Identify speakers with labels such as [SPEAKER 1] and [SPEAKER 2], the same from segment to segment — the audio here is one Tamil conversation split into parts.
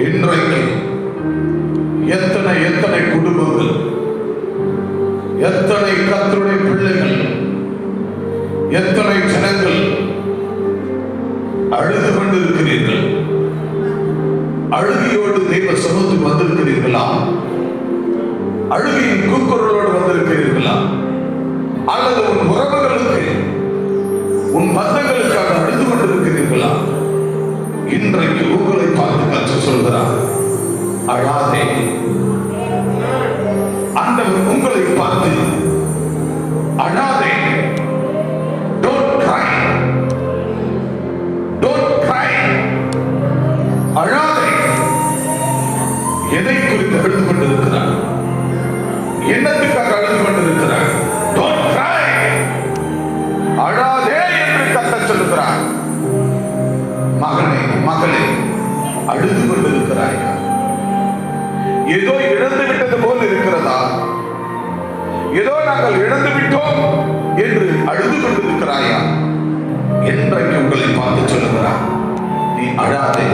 [SPEAKER 1] இன்றைக்கு எத்தனை எத்தனை குடும்பங்கள், எத்தனை கர்த்தருடைய பிள்ளைகள், எத்தனை ஜனங்கள் அழுது கொண்டிருக்கிறீர்கள். அழுகையோடு தெய்வ சமூகத்துக்கு வந்திருக்கிறீர்களா? அழுகையின் கூக்குரலோடு வந்திருக்கிறீர்களா? அல்லது உன் உறவுகளுக்கு, உன் பந்தங்களுக்காக அழுது கொண்டிருக்கிறீர்களா? இன்றைக்கு உங்களை பார்த்து கர்த்தர் சொல்கிறார், அழாதே. ஆண்டவர் உங்களை பார்த்து அழாதே. Don't cry. Don't cry. அழாதே. எதை குறித்து அழுது கொண்டிருக்கிறார்? என்னத்துக்காக அழுது கொண்டிருக்கிறார்? Don't cry. அழாதே என்று கர்த்தர் சொல்லுகிறார். மகனே, மகளே, அழுது கொண்டிருக்கிறாய். ஏதோ இழந்து விட்டது போல் இருக்கிறதா? ஏதோ நாங்கள் இழந்து விட்டோம் என்று அழுது கொண்டிருக்கிறாயா? என்றைக்கு உங்களை பார்த்து சொல்லுகிறார், நீ அழாதே,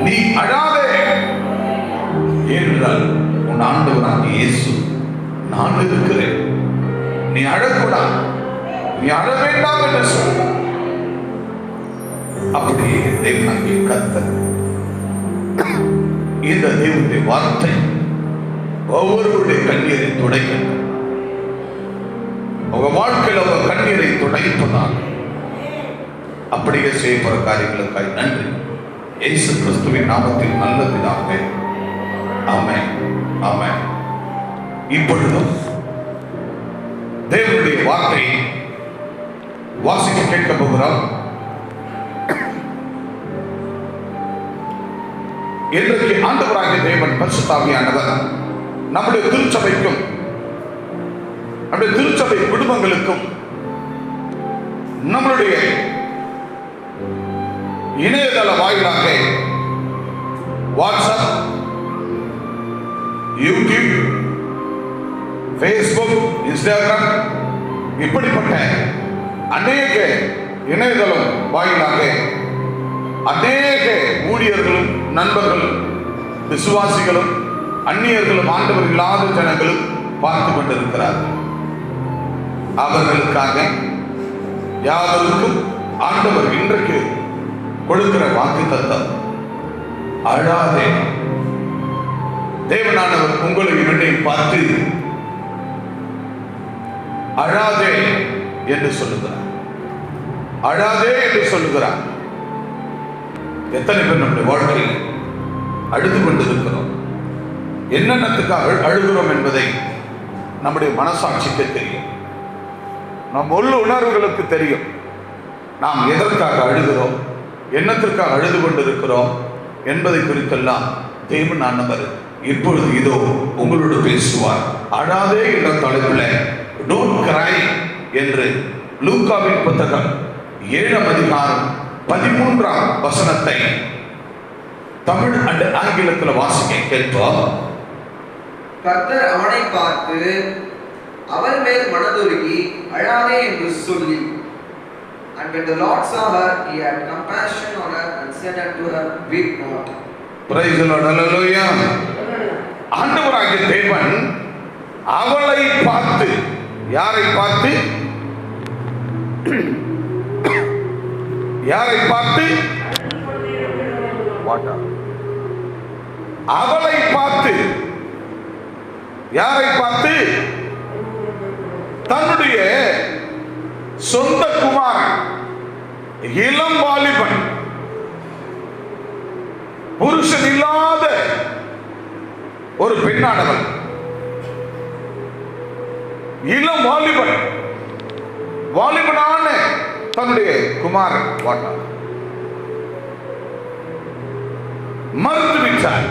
[SPEAKER 1] நீ அழாதே. ஏனென்றால் உன் ஆண்டவராகிய இயேசு நான் இருக்கிறேன், நீ அழக்கூடாது, நீ அழ வேண்டாம் என்று சொல்ல. அப்படியே தேவனாகிய கர்த்தர் இந்த தேவனுடைய வார்த்தை ஒவ்வொருவருடைய கண்ணீரை துடைக்கின்ற, உங்க வாழ்க்கையில் உங்க கண்ணீரை துடைப்பதாக அப்படியே செய்யப்படுற காரியங்களுக்காக நன்றி. இயேசு கிறிஸ்துவின் நாமத்தில் நல்ல பிதாவே, ஆமென், ஆமென். இப்பொழுதும் தேவனுடைய வார்த்தையை வாசிக்க கேட்க போகிறோம். இன்றைக்கு ஆண்டவராகிய தேவன் பரிசுத்த ஆவியானவர் நம்முடைய திருச்சபைக்கும் நம்முடைய திருச்சபை குடும்பங்களுக்கும் நம்மளுடைய இணையதள வாயிலாக வாட்ஸ்அப், யூடியூப், ஃபேஸ்புக், இன்ஸ்டாகிராம் இப்படிப்பட்ட அநேக இணையதளம் வாயிலாக அநேக ஊழியர்களும், நண்பர்களும், விசுவாசிகளும், அந்நியர்களும், ஆண்டவர் இல்லாத ஜனங்களும் பார்த்து கொண்டிருக்கிறார்கள். அவர்களுக்காக யாவருக்கும் ஆண்டவர் இன்றைக்கு கொடுக்கிற வாக்குத்தத்தம், அழாதே. தேவனானவர் உங்களை என்னையும் பார்த்து அழாதே என்று சொல்லுகிறார். அழாதே என்று சொல்லுகிறார். எத்தனை பேர் நம்முடைய வாழ்க்கையில் அழுது கொண்டிருக்கிறோம்? என்னென்னத்துக்காக அழுகிறோம் என்பதை நம்முடைய மனசாட்சிக்கு தெரியும், நம் உள்ள உணர்வுகளுக்கு தெரியும். நாம் எதற்காக அழுகிறோம், என்னத்திற்காக அழுது கொண்டிருக்கிறோம் என்பதை குறித்தெல்லாம் தேவனானவர் இப்பொழுது இதோ உங்களோடு பேசுவார். அழாதே என்ற தலைப்பில் டோன்ட் கிரை என்று லூக்காவின் புத்தகம் 7ஆம் அதிகாரம் 13ஆம் வசனத்தை தமிழ் அண்ட் ஆங்கிலத்தில் வாசிக்க கேட்போம்.
[SPEAKER 2] கர்த்தர் அவனை பார்த்து அவள் மேல் மனதுருகி அழாதே என்று சொல்லி, and when the Lord saw her, he had compassion on her and said unto her, weep not.
[SPEAKER 1] Praise the Lord. Hallelujah. ஆண்டவராகிய தேவன் அவளை பார்த்து, யாரை பார்த்து? யாரை பார்த்து? அவளை பார்த்து. யாரை பார்த்து? தன்னுடைய சொந்த குமாரன், இளம் வாலிபன், புருஷன் இல்லாத ஒரு பெண்ணானவள், இளம் வாலிபன், வாலிபனான தன்னுடைய குமாரன் வாட்டார் மறுத்து விட்டார்.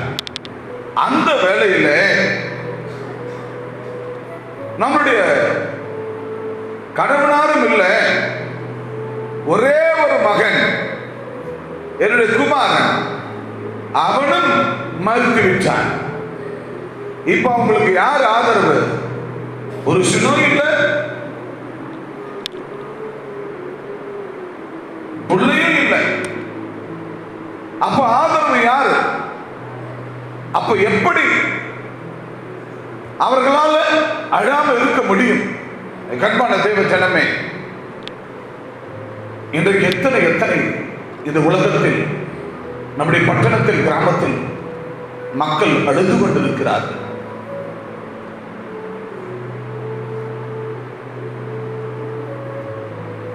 [SPEAKER 1] அந்த வேளையில நம்முடைய கணவனாரும் இல்லை, ஒரே ஒரு மகன், என்னுடைய குமாரன், அவனும் மறுத்து விட்டான். இப்ப அவங்களுக்கு யார் ஆதரவு? புருஷனும் இல்லை, பிள்ளையும் இல்லை. அப்ப ஆதரவு யாரு? அப்ப எப்படி அவர்களால் அழாமல் இருக்க முடியும்? கண்பான தேவ ஜனமே, இன்றைக்கு எத்தனை எத்தனை இந்த உலகத்தில், நம்முடைய பட்டணத்தில், கிராமத்தில் மக்கள் அழுது கொண்டிருக்கிறார்கள்.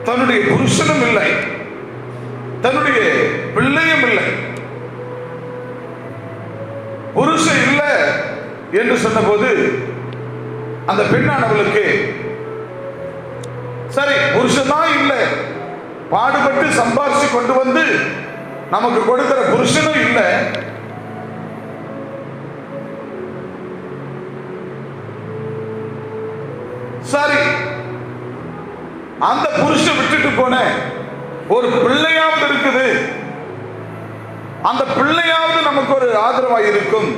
[SPEAKER 1] தன்னுடைய புருஷனும் இல்லை, தன்னுடைய பிள்ளையும் இல்லை. புருஷன் இல்லை என்று சொன்னபோது அந்த பெண்ணானவளுக்கு, சரி புருஷன் தான் இல்லை, பாடுபட்டு சம்பாரிச்சு கொண்டு வந்து நமக்கு கொடுக்கிற புருஷனும் இல்லை, சரி அந்த புருஷன் விட்டுட்டு போன ஒரு பிள்ளையாவது இருக்குது, அந்த பிள்ளையாவது நமக்கு ஒரு ஆதரவாக இருக்கும்.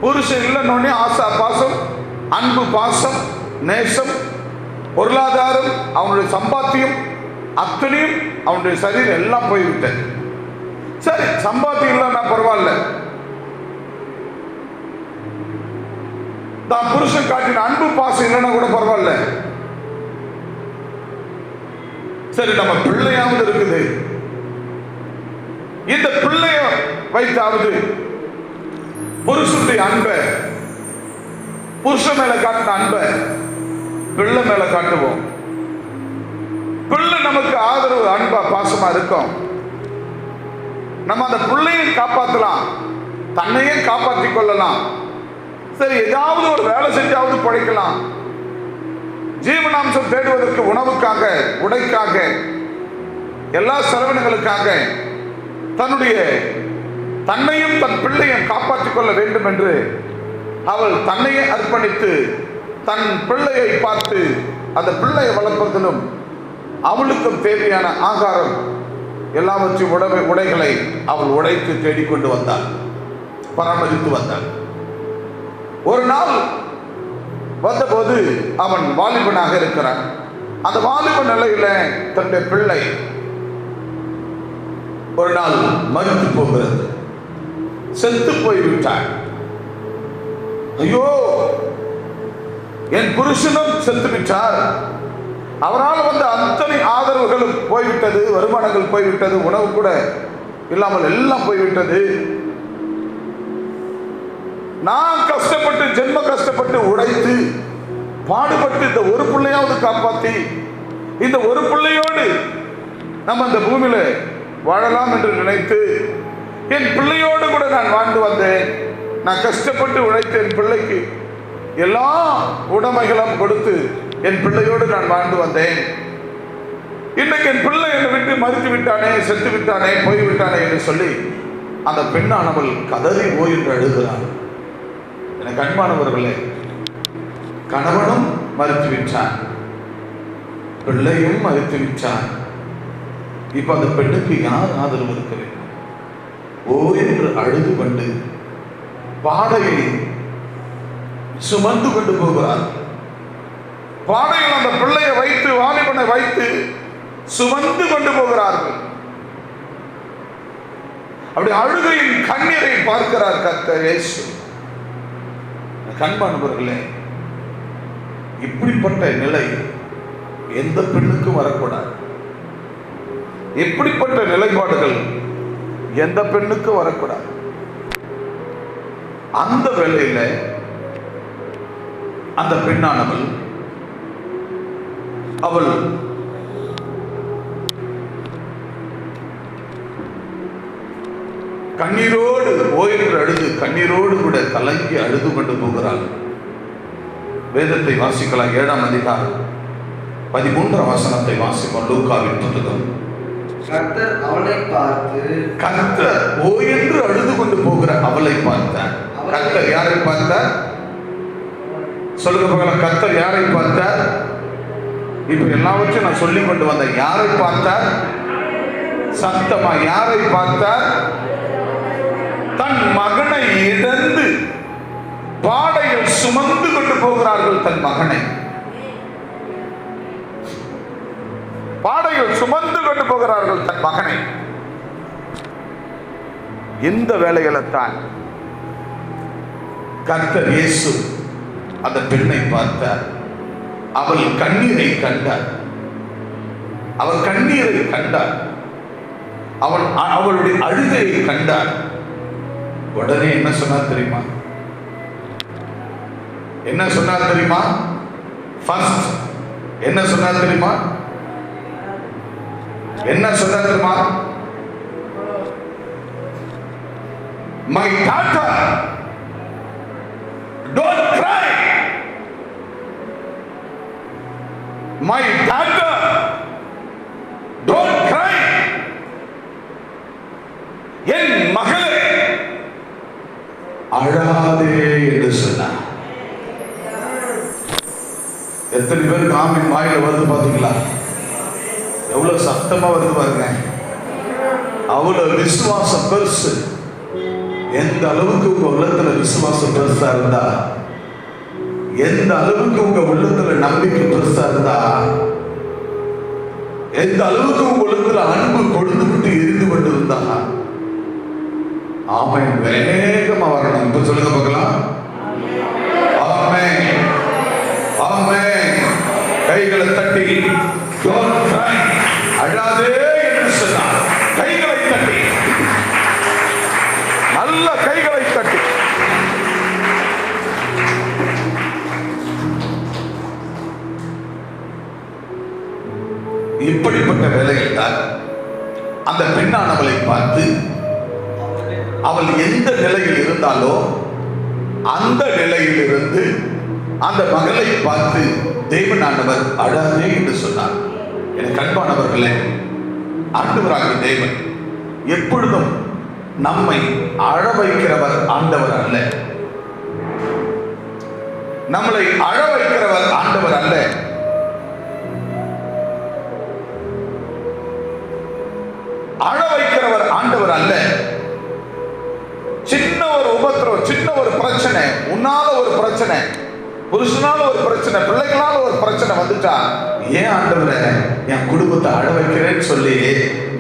[SPEAKER 1] புருஷன் இல்லைன்னொடனே ஆசா பாசம், அன்பு பாசம், நேசம், பொருளாதாரம், அவனுடைய சம்பாத்தியம் அத்தனையும், அவனுடைய சரீரம் எல்லாம் போய்விட்டது. சரி சம்பாத்தியம் இல்லைன்னா பரவாயில்ல, தான் புருஷன் காட்டின அன்பு பாசம் இல்லைன்னா கூட பரவாயில்ல, சரி நம்ம பிள்ளையாவது இருக்குது, இந்த பிள்ளைய வைத்தாவது புருஷனுடைய அன்பை, புருஷன் மேல காட்டின அன்பை பிள்ளை மேல காட்டுவோம். பிள்ளை நமக்கு ஆதரவு, அன்பா, பாசமா இருக்கும். நம்ம அந்த பிள்ளையும் காப்பாற்றலாம், தன்னையும் காப்பாற்றிக் கொள்ளலாம். சரி ஏதாவது ஒரு வேலை செஞ்சாவது பிழைக்கலாம். ஜீவனாம்சம் தேடுவதற்கு, உணவுக்காக, உடைக்காக, எல்லா செலவினங்களுக்காக தன்னுடைய தன்னையும் தன் பிள்ளையும் காப்பாற்றிக் கொள்ள வேண்டும் என்று அவள் தன்னையே அர்ப்பணித்து தன் பிள்ளையை பார்த்து அந்த பிள்ளையை வளர்ப்பதிலும் அவளுக்கும் தேவையான ஆகாரம் எல்லாவற்றையும் உடைகளை அவள் உடைத்து தேடிக்கொண்டு வந்தாள், பராமரித்து வந்தாள். ஒரு நாள் வந்தபோது அவன் வாலிபனாக இருக்கிறான். அந்த வாலிப நிலையில தன்னுடைய பிள்ளை ஒரு நாள் மரித்து போகிறது, செத்து போய்விட்டான். ஐயோ என் புருஷனும் செத்து விட்டார், அவரால் வந்த அத்தனை ஆதரவுகளும் போய்விட்டது, வருமானங்கள் போய்விட்டது, உணவு கூட இல்லாமல் எல்லாம் போய்விட்டது. நான் கஷ்டப்பட்டு, ஜென்ம கஷ்டப்பட்டு உழைத்து பாடுபட்டு இந்த ஒரு பிள்ளையாவது காப்பாற்றி, இந்த ஒரு பிள்ளையோடு நம்ம இந்த பூமியில வாழலாம் என்று நினைத்து என் பிள்ளையோடு கூட நான் வாழ்ந்து வந்தேன். நான் கஷ்டப்பட்டு உழைத்து என் பிள்ளைக்கு எல்லா உடைமைகளும் கொடுத்து என் பிள்ளையோடு நான் வாழ்ந்து வந்தேன். இன்றைக்கு என் பிள்ளை என்னை விட்டு மறுத்து விட்டானே, செத்து விட்டானே, போய்விட்டானே என்று சொல்லி அந்த பெண்ணானவள் கதறி ஓய் என்று அழுகிறாள். எனக்கு அன்பானவர்களே, கணவனும் மறுத்து விட்டான், பிள்ளையும் மறுத்து விட்டான். இப்ப அந்த பெண்ணுக்கு யார் ஆதரவு இருக்க வேண்டும்? ஓ என்று அழுது கொண்டு பாடையை சுமந்து கொண்டு போகிறார். பாடையில் அந்த பிள்ளையை வைத்து, வாலிபனை வைத்து சுமந்து கொண்டு போகிறார்கள். அப்படி அழுகையின் கண்ணீரை பார்க்கிறார் கர்த்தர் இயேசு. கண்பானவர்களே, இப்படிப்பட்ட நிலை எந்த பெண்ணுக்கும் வரக்கூடாது. இப்படிப்பட்ட நிலைப்பாடுகள் எந்த பெண்ணுக்கும் வரக்கூடாது. அந்த வேளையில அந்த பெண்ணானவள் அவள் கண்ணீரோடு ஓய்ந்து அழுது, கண்ணீரோடு கூட கலங்கி அழுது கொண்டு போகிறாள். வேதத்தை வாசிக்கலாம். 7ஆம் அதிகாரம் 13ஆம் வசனத்தை வாசிப்போம். லூக்காவின் புத்தகம்.
[SPEAKER 2] கர்த்தர் அவளை பார்த்து,
[SPEAKER 1] கர்த்தர் ஓய்ந்து அழுது கொண்டு போகிற அவளை பார்த்தார். கர்த்தர் யாரை பார்த்தார்? சொல்லுங்க பார்க்கலாம். கர்த்தர் யாரை பார்த்தார்? இப்ப எல்லாவற்றையும் நான் சொல்லிக் கொண்டு வந்தேன். யாரை பார்த்தார்? சத்தமா யாரை பார்த்தார்? தன் மகனை இழந்து பாடையில் சுமந்து கொண்டு போகிறார்கள். தன் மகனை பாடையில் சுமந்து கொண்டு போகிறார்கள். தன் மகனை. இந்த வேலைகளை தான் கர்த்தர் இயேசு அந்த பெண்ணை பார்த்தார். அவள் கண்ணீரை கண்டார். அவள் கண்ணீரை கண்டார். அவளுடைய அழுகையை கண்டார். உடனே என்ன சொன்னார் தெரியுமா? என்ன சொன்னார் தெரியுமா? ஃபர்ஸ்ட் என்ன சொன்னார் தெரியுமா? என்ன சொன்னார் தெரியுமா? My daughter, don't cry. My daughter, don't cry. என் மகளே அழாதே என்று சொன்னார். எத்தனை பேருக்கு ஆமீன் வாயில வருது பாத்தீங்களா? எவ்வளவு சத்தமா வருது பாருங்க. அவ்வளவு விசுவாசம் பெருசு. எந்த அளவுக்கு உங்க உள்ளத்துல விசுவாசம் பெருசா இருந்தா, எந்த அளவுக்கு உங்க உள்ளத்துல நம்பிக்கை பெருசா இருந்தா, எந்த அளவுக்கு உங்க உள்ளத்துல அன்பு கொழுந்து விட்டு எரிந்து கொண்டு இருந்தா, ஆமென் வேகமா வரணும். இப்ப சொல்லுங்க பார்க்கலாம். ஆமென் ஆமென். கைகளை தட்டி don't cry, அழாதே என்று சொன்னார். கைகளை தட்டி, நல்ல கைகளை தட்டி. இப்படிப்பட்ட வேலையில் தான் அந்த பெண்ணானவளை பார்த்து, அவள் எந்த நிலையில் இருந்தாலோ அந்த நிலையில் இருந்து அந்த மகளை பார்த்து தேவனானவர் அழாதே என்று சொன்னார். எனக்கு அன்பானவர்களே, ஆண்டவராகிய தேவன் எப்பொழுதும் நம்மை அழ வைக்கிறவர் ஆண்டவர் அல்ல. நம்மளை அழ வைக்கிறவர் ஆண்டவர் அல்ல. அழ வைக்கிறவர் ஆண்டவர் அல்ல. சின்ன ஒரு உபத்திரம், சின்ன ஒரு பிரச்சனை, உன்னால ஒரு பிரச்சனை, புருஷனால ஒரு பிரச்சனை, பிள்ளைகளால ஒரு பிரச்சனை வந்துட்டா, ஏன் ஆண்டவரே என் குடும்பத்தை அழ வைக்கிறேன்னு சொல்லி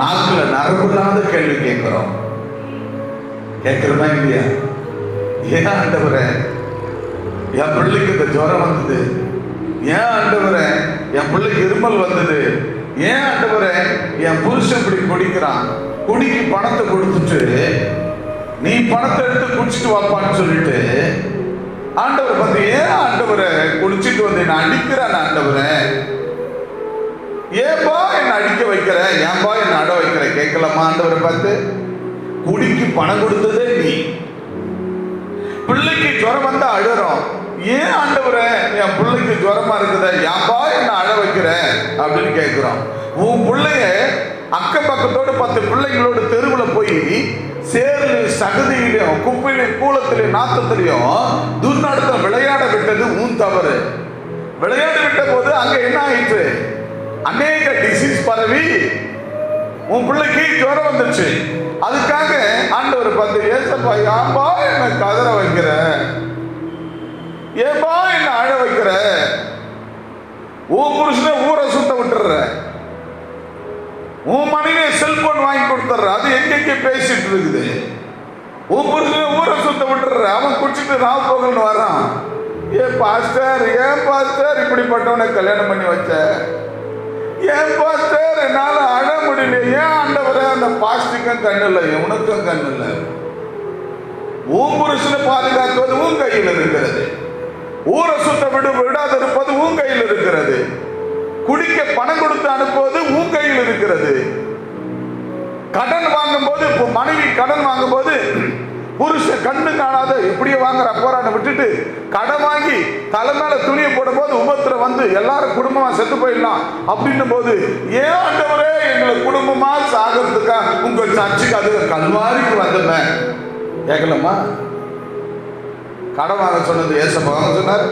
[SPEAKER 1] நாக்குல நரம்புலாத கேள்வி கேட்கிறோம். கேட்கிறோமா இல்லையா? ஏன் ஆண்டவரே என் பிள்ளைக்கு இந்த ஜுரம் வந்தது, ஏன் ஆண்டவரே என் பிள்ளைக்கு இருமல் வந்தது, ஏன் ஆண்டவரே என் புருஷன் இப்படி குடிக்கிறான், குடிக்கு பணத்தை கொடுத்துட்டு நீ பணத்தை எடுத்து குடிச்சிட்டு வாப்பான்னு சொல்லிட்டு ஆண்டவர் பார்த்து, ஏன் ஆண்டவரை குடிச்சிட்டு வந்து என்ன அடிக்கிறேன் ஆண்டவரை, ஏன்பா என்ன அடிக்க வைக்கிற, ஏன்பா என்ன அட வைக்கிற கேட்கலாமா ஆண்டவரை பார்த்து? குடிக்கு பணம் கொடுத்ததே நீ, பிள்ளைக்கு ஜுரம் வந்தா அழுறோம், ஏன் ஆண்டவரை என் பிள்ளைக்கு ஜுரமா இருக்குத, ஏன்பா என்ன அழ வைக்கிற அப்படின்னு கேட்கிறோம். உன் பிள்ளைய அக்கம் பக்கத்தோடு 10 பிள்ளைங்களோட தெருவில் போய் சேர்லையும் சகதியிலையும் குப்பையிலையும் கூலத்திலையும் நாத்தத்திலையும் துர்நாடத்தில் விளையாட விட்டது உன் தவறு. விளையாட விட்ட போது அங்க என்ன ஆயிற்று? அநேக டிசீஸ் பரவி உன் பிள்ளைக்கு ஜுரம் வந்துச்சு. அதுக்காக ஆண்டவர் பார்த்து, ஏசப்பா ஏன்பா என்ன கதற வைக்கிற, ஏன்பா என்ன அழ வைக்கிற, உன் புருஷனை ஊரை சுத்த விட்டுற, உன் மனைவியை செல்போன் வாங்கி கொடுத்துற, அது எங்கெங்கே பேசிட்டு இருக்குது, உன் புருஷனை ஊரை சுத்த விட்டுற, அவன் குடிச்சிட்டு ராவ் போகல்னு வரான், ஏன் பாஸ்டர் இப்படிப்பட்டவனை கல்யாணம் பண்ணி வச்ச, ஏன் பாஸ்டர் என்னால அழ முடியல, ஏன் ஆண்டவரே அந்த பாஸ்டுக்கும் கண்ணு இல்லை, உனக்கும் கண்ணு இல்லை. உன் புருஷனை பாதுகாத்துவது உன் கையில் இருக்கிறது, ஊரை சுத்த விடாத இருப்பது உன் கையில் இருக்கிறது, குடிக்க பணம் கொடுத்து அனுப்புவது உன் கையில் இருக்கிறது. கடன் வாங்கும் போது, மனைவி கடன் வாங்கும் போது புருஷன் கண்ணு காணாத எப்படியே வாங்குற போராட விட்டுட்டு கடன் வாங்கி தலை மேல துணியை போடும் போது உபத்திரம் வந்து எல்லாரும் குடும்பமா செத்து போயிடலாம் அப்படின்னும் போது, ஏன் ஆண்டவரே எங்களை குடும்பமா சாகிறதுக்கா உங்க சர்ச்சுக்கு அது கல்வாரிக்கு வந்தேன் கேட்கலாமா? கடன் வாங்க சொன்னது ஏசப்பா வாங்க சொன்னார்,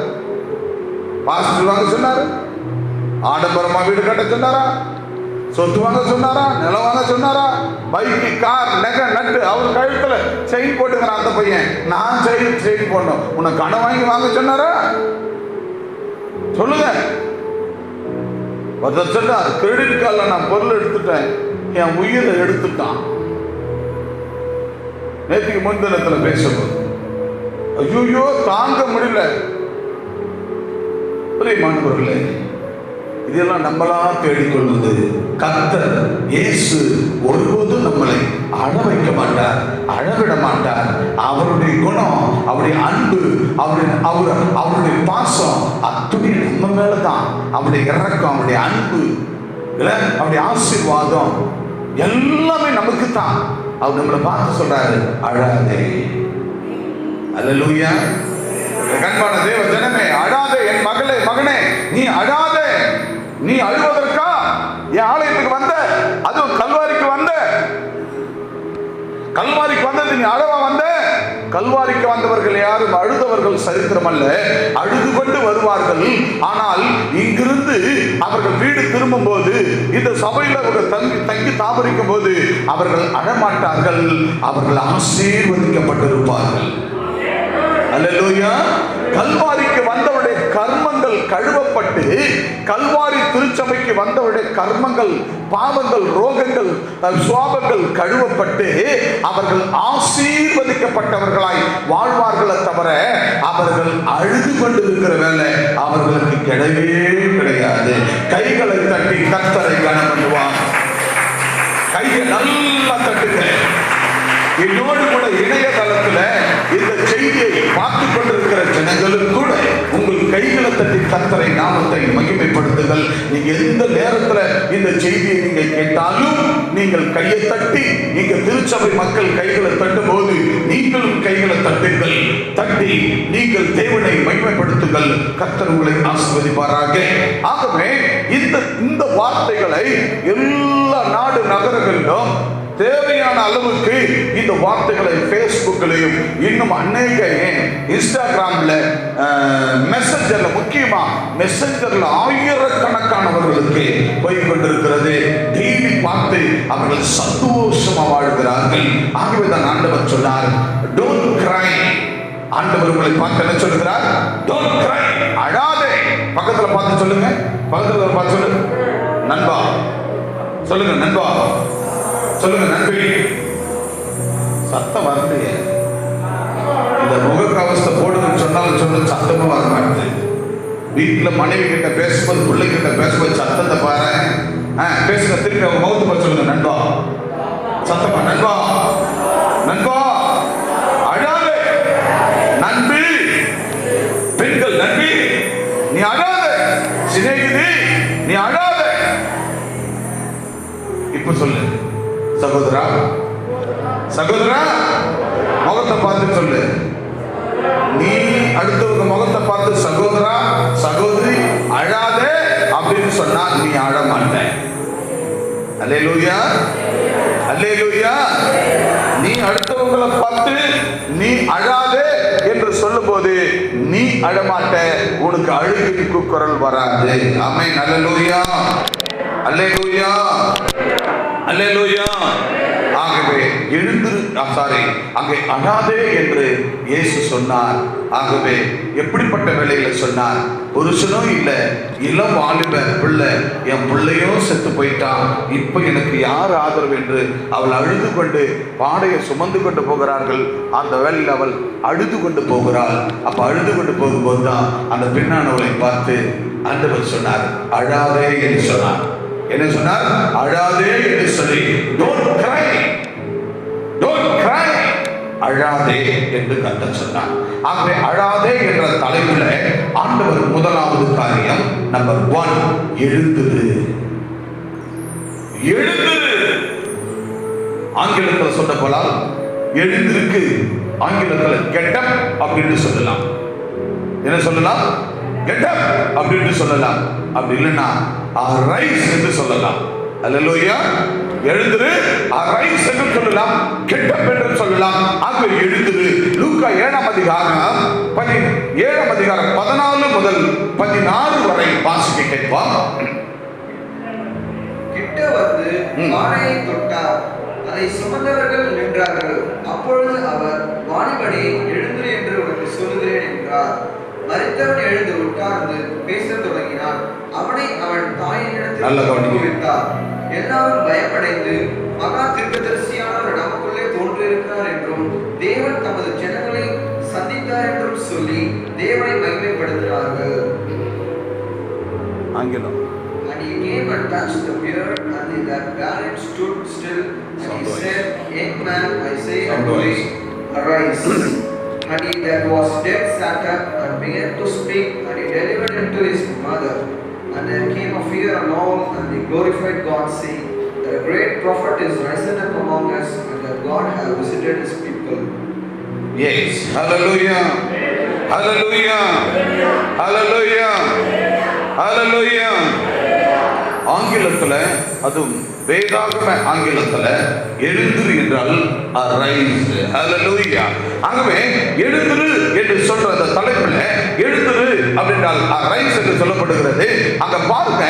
[SPEAKER 1] பாஸ்டர் வாங்க சொன்னாரு, ஆடம்பரமா வீடு கட்ட சொன்னாரா, சொத்து வாங்க சொன்னாரா, நிலம் வாங்க சொன்னாரா, பைக்கு கார் நகை நட்டு அவர் கழுத்துல செயின் போட்டுக்கிறான் அந்த பையன், நான் செயின் போடணும், உன்னை கடன் வாங்கி வாங்க சொன்னாரா? சொல்லுங்க. சொன்னார், கிரெடிட் கார்டில் நான் பொருள் எடுத்துட்டேன், என் உயிரை எடுத்துட்டான். நேற்றுக்கு முன்தினத்தில் பேசும்போது ஐயோ தாங்க முடியல. பிரியமானவர்களே, இதெல்லாம் நம்மளா தேடிக்கொள்வது. கர்த்தர் இயேசு ஒருபோதும் நம்மளை அழ வைக்க மாட்டார், அழவிட மாட்டார். அவருடைய குணம், அவருடைய அன்பு, அவருடைய பாசம் அத்துணை நம்ம மேலதான். அவருடைய இரக்கம், அவருடைய அன்பு, அவருடைய ஆசீர்வாதம் எல்லாமே நமக்கு தான். அவர் நம்மளை பார்த்து சொல்றாரு, அழாதே. அல்லேலூயா. கண்பான தேவ ஜனமே, அழாதே என் மகளே, மகனே, நீ அழாதே. நீ அழுவதற்கா என் ஆலயத்துக்கு வந்த? அதுவும் கல்வாரிக்கு வந்த? கல்வாரிக்கு வந்தது நீ அழவா வந்த? கல்வாரிக்கு வந்தவர்கள் யாரும் அழுதவர்கள் சரித்திரம் அல்ல, அழுது கொண்டு வருவார்கள். ஆனால் இங்கிருந்து அவர்கள் வீடு திரும்பும் போது, இந்த சபையில் அவர்கள் தங்கி தாபரிக்கும் போது அவர்கள் அழமாட்டார்கள், அவர்கள் ஆசீர்வதிக்கப்பட்டிருப்பார்கள். அல்லேலூயா. கல்வாரிக்கு வந்தவருடைய கர்மங்கள் கழுவப்பட்டு, கல்வாரி திருச்சபைக்கு வந்தவருடைய கர்மங்கள், பாவங்கள், ரோகங்கள், சுவாபங்கள் கழுவப்பட்டு அவர்கள் ஆசீர்வதிக்கப்பட்டவர்களாய் வாழ்வார்களே தவிர அவர்கள் அழுது கொண்டிருக்கிற வேலை அவர்களுக்கு கிடையவே கிடையாது. கைகளை தட்டி கர்த்தரை கனம் பண்ணுவார். கையை நல்லா தட்டுங்க. என்னோடு கூட இணையதளத்துல இந்த செய்தியை பார்த்து கொண்டிருக்கிற ஜனங்களுக்கு கூட உங்கள் கைகளை தட்டி கர்த்தரை நாமத்தை மகிமைப்படுத்துங்கள். நீங்க எந்த நேரத்துல இந்த செய்தியை நீங்க கேட்டாலும் நீங்கள் கையை தட்டி, நீங்க திருச்சபை மக்கள் கைகளை தட்டும் போது நீங்களும் கைகளை தட்டுங்கள். தட்டி நீங்கள் தேவனை மகிமைப்படுத்துங்கள். கர்த்தர் உங்களை ஆசீர்வதிப்பாராக. ஆகவே இந்த வார்த்தைகளை எல்லா நாடு நகரங்களிலும் தேவையான அளவுக்கு இந்த வார்த்தைகளை பேஸ்புக்லையும் இன்னும் அநேக இன்ஸ்டாகிராம்ல, மெசஞ்சர்ல, முக்கியமா மெசஞ்சர்ல ஆயிரக்கணக்கானவர்களுக்கு போய் கொண்டிருக்கிறது. டெய்லி பார்த்து அவர்கள் சந்தோஷமா வாழ்கிறார்கள். ஆகவேதான் ஆண்டவர் சொன்னார், டோன்ட் கிரை. ஆண்டவர் உங்களை பார்த்து என்ன சொல்லுகிறார்? டோன்ட் கிரை, அழாதே. பக்கத்துல பார்த்து சொல்லுங்க, பக்கத்துல பார்த்து சொல்லுங்க, நண்பா சொல்லுங்க, நண்பா சொல்லுங்க, நன்றி. சத்தம் வரலையே. இந்த முகக்கவசத்தை போடுன்னு சொன்னாலும் சொல்ல சத்தமா வர மாட்டேது. வீட்டுல மனைவி கிட்ட பேசும்போது, பிள்ளைகிட்ட பேசும்போது சத்தத்தை பாரு. பேசுங்க, திருப்பி அவங்க மௌத்து பார்த்து சொல்லுங்க, நண்பா. சத்தமா, நண்பா, நண்பா, அழாதே. நண்பி, பெண்கள் நண்பி, நீ அழாதே. சிநேகிதி, நீ அழாதே. இப்ப சொல்லு, சகோதரா, சகோதரா, முகத்தை பார்த்து சொல்லு. நீ அடுத்தவங்க முகத்தை பார்த்து சகோதரா, சகோதரி, அழாதே அப்படின்னு சொன்னா நீ அழ மாட்ட. அல்லேலூயா, அல்லேலூயா. நீ அடுத்தவங்களை பார்த்து நீ அழாதே என்று சொல்லும் போது நீ அழமாட்ட, உனக்கு அழுகைக்கு குரல் வராது. ஆமென். அல்லேலூயா, அல்லேலூயா, அல்லேலூயா. ஆகவே அங்கே அழாதே என்று இயேசு சொன்னார். ஆகவே எப்படிப்பட்ட வேளையில சொன்னார்? புருஷனும் இல்லை, இளம் வாலிப பிள்ளை, என் பிள்ளையும் செத்து போயிட்டான், இப்ப எனக்கு யார் ஆதரவு என்று அவள் அழுது கொண்டு பாடையை சுமந்து கொண்டு போகிறார்கள். அந்த வேளையில் அவள் அழுது கொண்டு போகிறாள். அப்ப அழுது கொண்டு போகும்போது தான் அந்த பெண்ணானவளை பார்த்து ஆண்டவர் சொன்னார், அழாதே என்று சொன்னார். என்ன சொன்னார்? அழாதே என்று சொல்லி, டோன்ட் கிரை, டோன்ட் கிரை, அழாதே என்று கர்த்தர் சொன்னார். ஆகவே அழாதே என்ற தலைப்புல ஆண்டவர் முதலாவது காரியம், நம்பர் 1, எழுந்திரு. எழுந்திரு. ஆங்கிலத்தில் சொல்ல போனால் எழுந்திருக்கு ஆங்கிலத்தில் கெட் அப் அப்படின்னு சொல்லலாம். என்ன சொல்லலாம்? கெட் அப் அப்படின்னு சொல்லலாம். அப்படி இல்லைன்னா அரைஸ் என்று சொல்லலாம். அல்லேலூயா. எழுந்திரு, அரைஸ் என்று சொல்லலாம், கெட் அப் என்று சொல்லலாம். ஆகவே எழுந்திரு. லூக்கா 7ஆம் அதிகாரம் 14 முதல் 16 வரை வாசிக்க கேட்போம்.
[SPEAKER 2] கிட்ட வந்து பானையை தொட்டார். அதை சுமந்தவர்கள் நின்றார்கள். அப்பொழுது அவர், வாலிபனே, எழுந்திரு என்று உனக்கு சொல்லுகிறேன் என்றார். மரித்தவன் எழுந்து உட்கார்ந்து பேசத் தொடங்கினான். அவனை அவன் தாயினிடத்தில் வைத்தார். எல்லாரும் பயப்படைந்து, மகா தீர்க்கதரிசியானவர் நமக்குள்ளே தோன்றியிருக்கிறார் என்றும் தேவன் தமது ஜனங்களை சந்தித்தார் என்றும் சொல்லி தேவனை மகிமைப்படுத்தினார்கள்.
[SPEAKER 1] ஆங்கிலம்.
[SPEAKER 2] And he came and touched the beard, and that parent stood still, and he said, Young man, I say unto thee, arise. And he that was dead sat up and began to speak, and he delivered him to his mother. And there came a fear on all, and they glorified God, saying, that a great prophet is risen up among us, and that God hath visited his people.
[SPEAKER 1] Yes. Hallelujah. Hallelujah. Hallelujah. Hallelujah. ஆங்கிலத்துல, அதுவும் வேதாகம ஆங்கிலத்துல எழுந்திரு என்றால் arise. Hallelujah. ஆகவே எழுந்திரு என்று சொல்ற அந்த தலைப்புல எழுந்திரு அப்படின்றால் arise என்று சொல்லப்படுகிறது. அங்க பாருங்க,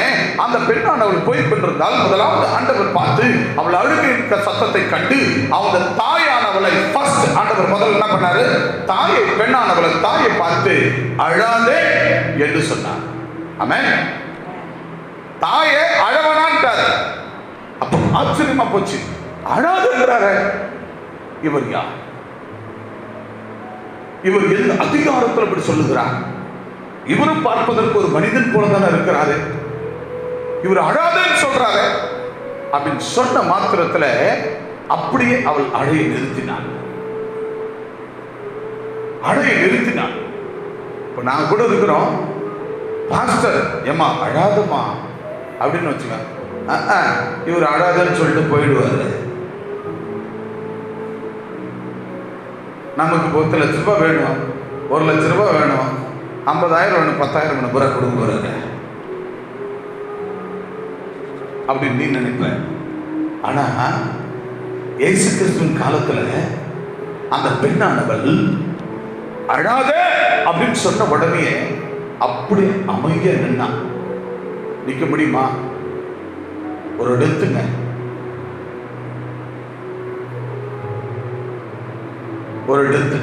[SPEAKER 1] அந்த பெண்ணானவள் போய் கொண்டிருந்தால் முதலாவது ஆண்டவர் பார்த்து அவள் அழுகிற சத்தத்தை கண்டு அவங்க தாயானவளை ஃபர்ஸ்ட் ஆண்டவர் முதல்ல என்ன பண்ணாரு? தாயை, பெண்ணானவளை தாயை பார்த்து அழாதே என்று சொன்னார். ஆமென். தாயே அழவனான்ட்டாரு. அப்ப ஆச்சரியமா போச்சு. அழாதுங்கிறாரு. இவர் யார்? இவர் எந்த அதிகாரத்தில் அப்படி சொல்லுகிறார்? இவரும் பார்ப்பதற்கு ஒரு மனிதன் போலதானே இருக்கிறாரு. இவர் அழாதேன்னு சொல்றாரு. அப்படின்னு சொன்ன மாத்திரத்துல அப்படியே அவள் அழையை நிறுத்தினாள். அழையை நிறுத்தினாள். இப்ப நாங்க கூட இருக்கிறோம், பாஸ்டர் ஏமா அழாதமா அப்படின்னு வச்சுக்க, இவர் அழாதன்னு சொல்லிட்டு போயிடுவாரு. நமக்கு 10 லட்ச ரூபாய் வேணும், 1 லட்ச ரூபாய் வேணும், 50,000 வேணும், 10,000 வேணும், புறா கொடுக்க போறாங்க அப்படின்னு நீ நினைப்ப. ஆனா இயேசு கிறிஸ்துவின் காலத்துல அந்த பெண்ணானவள் அழாதே அப்படின்னு சொன்ன உடனே அப்படி அமைதியா நின்னா. நிக்க முடியுமா? ஒரு இடத்துங்க, ஒரு இடத்து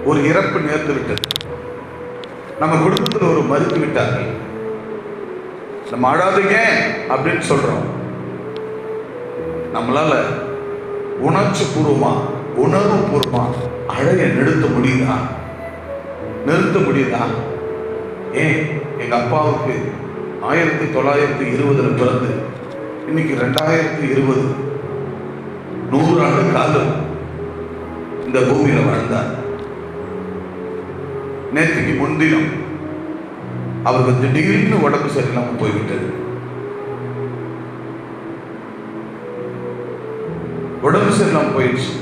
[SPEAKER 1] ஒரு இறப்பு நேர்ந்து விட்டது. நம்ம குடும்பத்தில் ஒரு மறுத்து விட்டார்கள். நம்ம அழாதீங்க அப்படின்னு சொல்றோம். நம்மளால உணர்ச்சி பூர்வமா, உணர்வு பூர்வமா அழைய நிறுத்த முடியுதா? நிறுத்த முடியுதா? ஏன் எங்க அப்பாவுக்கு 1920 பிறந்து இன்னைக்கு 2020 100 ஆண்டு காலம் இந்த பூமியில வாழ்ந்தார். நேற்றுக்கு முன்தினம் அவருக்கு திடீர்னு உடம்பு சரியில்லாம போய்விட்டது. உடம்பு சரியில்லாம போயிடுச்சு.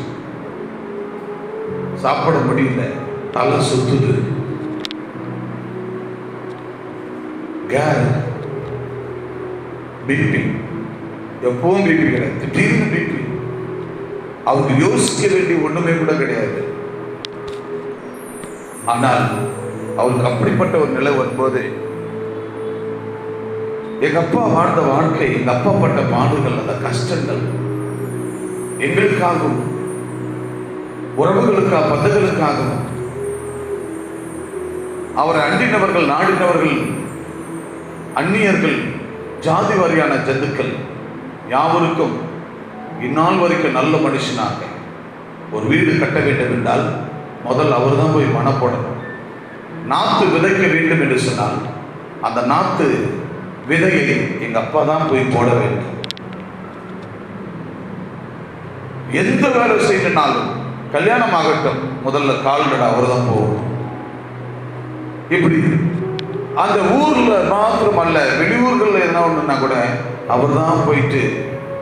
[SPEAKER 1] சாப்பிட முடியல, தலை சுத்துது, பிபி, எப்பவும் பிபி கிடையாது, திடீர்னு பிபி. அவருக்கு யோசிக்க வேண்டிய ஒண்ணுமே கூட கிடையாது. ஆனால் அவருக்கு அப்படிப்பட்ட ஒரு நிலை வரும்போது, எங்க அப்பா வாழ்ந்த வாழ்க்கை, எங்க அப்பா பட்ட பாடுகள், அந்த கஷ்டங்கள் எங்களுக்காகவும் உறவுகளுக்காக, பந்துகளுக்காகவும், அவரை அண்டினவர்கள், நாடினவர்கள், அந்நியர்கள், ஜாதி வாரியான ஜந்துக்கள் யாவருக்கும் இந்நாள் வரைக்கும் நல்ல மனுஷனாக ஒரு வீடு கட்ட வேண்டும் என்றால் முதல் அவர் தான் போய் மன போடணும். நாத்து விதைக்க வேண்டும் என்று சொன்னால் அந்த நாத்து விதையை எங்க அப்பா தான் போய் போட வேண்டும். எந்த வேலை செய்யணும்னாலும், கல்யாணம் ஆகட்டும், முதல்ல கால்நடை அவர் தான் போகணும். இப்படி அந்த ஊர்ல மாத்திரம் அல்ல, வெளியூர்கள் என்ன ஒண்ணுன்னா கூட அவர் தான் போயிட்டு,